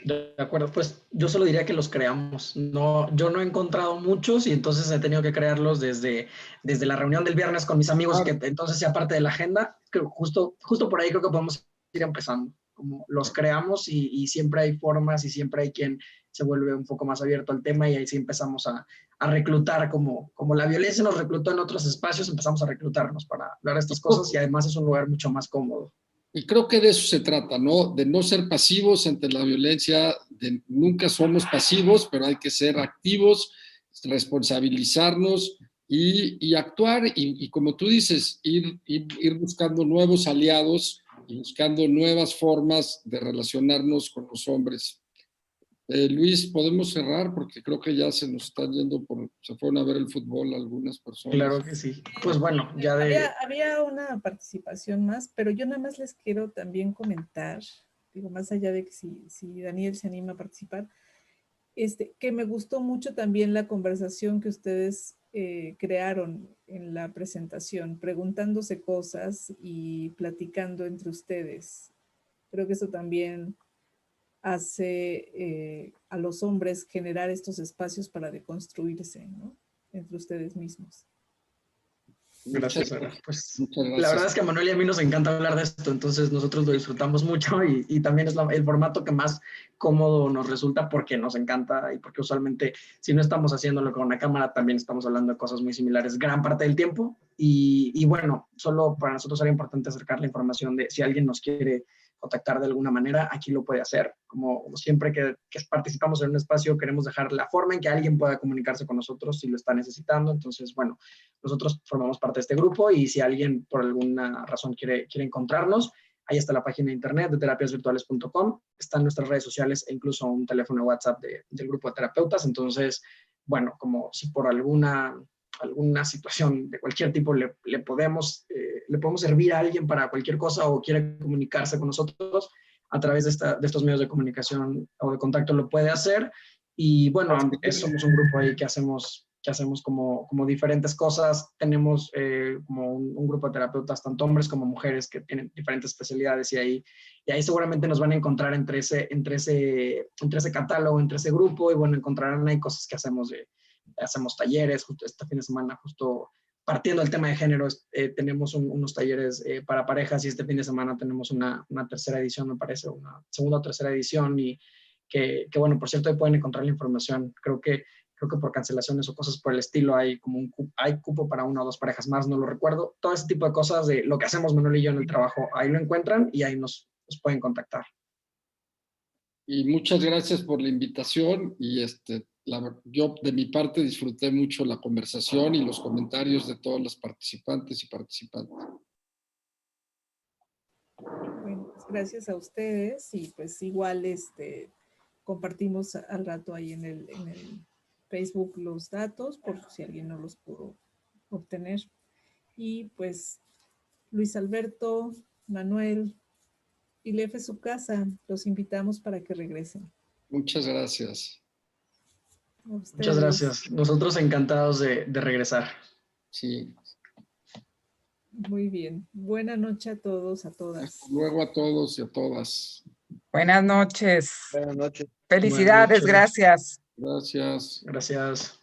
De acuerdo, pues yo solo diría que los creamos. No, yo no he encontrado muchos y entonces he tenido que crearlos desde la reunión del viernes con mis amigos, que entonces sea parte de la agenda. Creo justo por ahí creo que podemos ir empezando. Como los creamos y siempre hay formas y siempre hay quien se vuelve un poco más abierto al tema y ahí sí empezamos a reclutar, como la violencia nos reclutó en otros espacios, empezamos a reclutarnos para hablar de estas cosas y además es un lugar mucho más cómodo. Y creo que de eso se trata, ¿no? De no ser pasivos ante la violencia, nunca somos pasivos, pero hay que ser activos, responsabilizarnos y actuar y como tú dices, ir buscando nuevos aliados y buscando nuevas formas de relacionarnos con los hombres. Luis, ¿podemos cerrar? Porque creo que ya se nos están yendo, se fueron a ver el fútbol algunas personas. Claro que sí. Pues bueno, ya Había una participación más, pero yo nada más les quiero también comentar, digo, más allá de que si Daniel se anima a participar, que me gustó mucho también la conversación que ustedes crearon en la presentación, preguntándose cosas y platicando entre ustedes. Creo que eso también hace a los hombres generar estos espacios para deconstruirse, ¿no? Entre ustedes mismos. Gracias, Sara. Pues la verdad es que a Manuel y a mí nos encanta hablar de esto, entonces nosotros lo disfrutamos mucho y también es el formato que más cómodo nos resulta porque nos encanta y porque usualmente si no estamos haciéndolo con una cámara también estamos hablando de cosas muy similares gran parte del tiempo y bueno, solo para nosotros era importante acercar la información de si alguien nos quiere contactar de alguna manera, aquí lo puede hacer. Como siempre que participamos en un espacio, queremos dejar la forma en que alguien pueda comunicarse con nosotros si lo está necesitando. Entonces, bueno, nosotros formamos parte de este grupo y si alguien por alguna razón quiere encontrarnos, ahí está la página de internet de terapiasvirtuales.com, están nuestras redes sociales e incluso un teléfono de WhatsApp del grupo de terapeutas. Entonces, bueno, como si por alguna situación de cualquier tipo le podemos servir a alguien para cualquier cosa o quiere comunicarse con nosotros a través de estos medios de comunicación o de contacto lo puede hacer. Y bueno, somos un grupo ahí que hacemos como diferentes cosas. Tenemos como un grupo de terapeutas, tanto hombres como mujeres, que tienen diferentes especialidades y ahí seguramente nos van a encontrar entre ese catálogo, entre ese grupo y bueno, encontrarán ahí cosas que hacemos talleres, justo este fin de semana, justo partiendo del tema de género, tenemos unos talleres para parejas y este fin de semana tenemos una tercera edición, me parece, una segunda o tercera edición y que bueno, por cierto, ahí pueden encontrar la información. Creo que por cancelaciones o cosas por el estilo hay hay cupo para una o dos parejas más, no lo recuerdo. Todo ese tipo de cosas de lo que hacemos Manuel y yo en el trabajo, ahí lo encuentran y ahí nos pueden contactar. Y muchas gracias por la invitación y yo de mi parte disfruté mucho la conversación y los comentarios de todos los participantes y participantes. Bueno, pues gracias a ustedes y pues igual compartimos al rato ahí en el Facebook los datos por si alguien no los pudo obtener. Y pues Luis Alberto, Manuel, ILEF es su casa, los invitamos para que regresen. Muchas gracias. Muchas gracias. Nosotros encantados de regresar. Sí. Muy bien. Buena noche a todos, a todas. Hasta luego a todos y a todas. Buenas noches. Buenas noches. Felicidades, Buenas noches. gracias. Gracias. Gracias.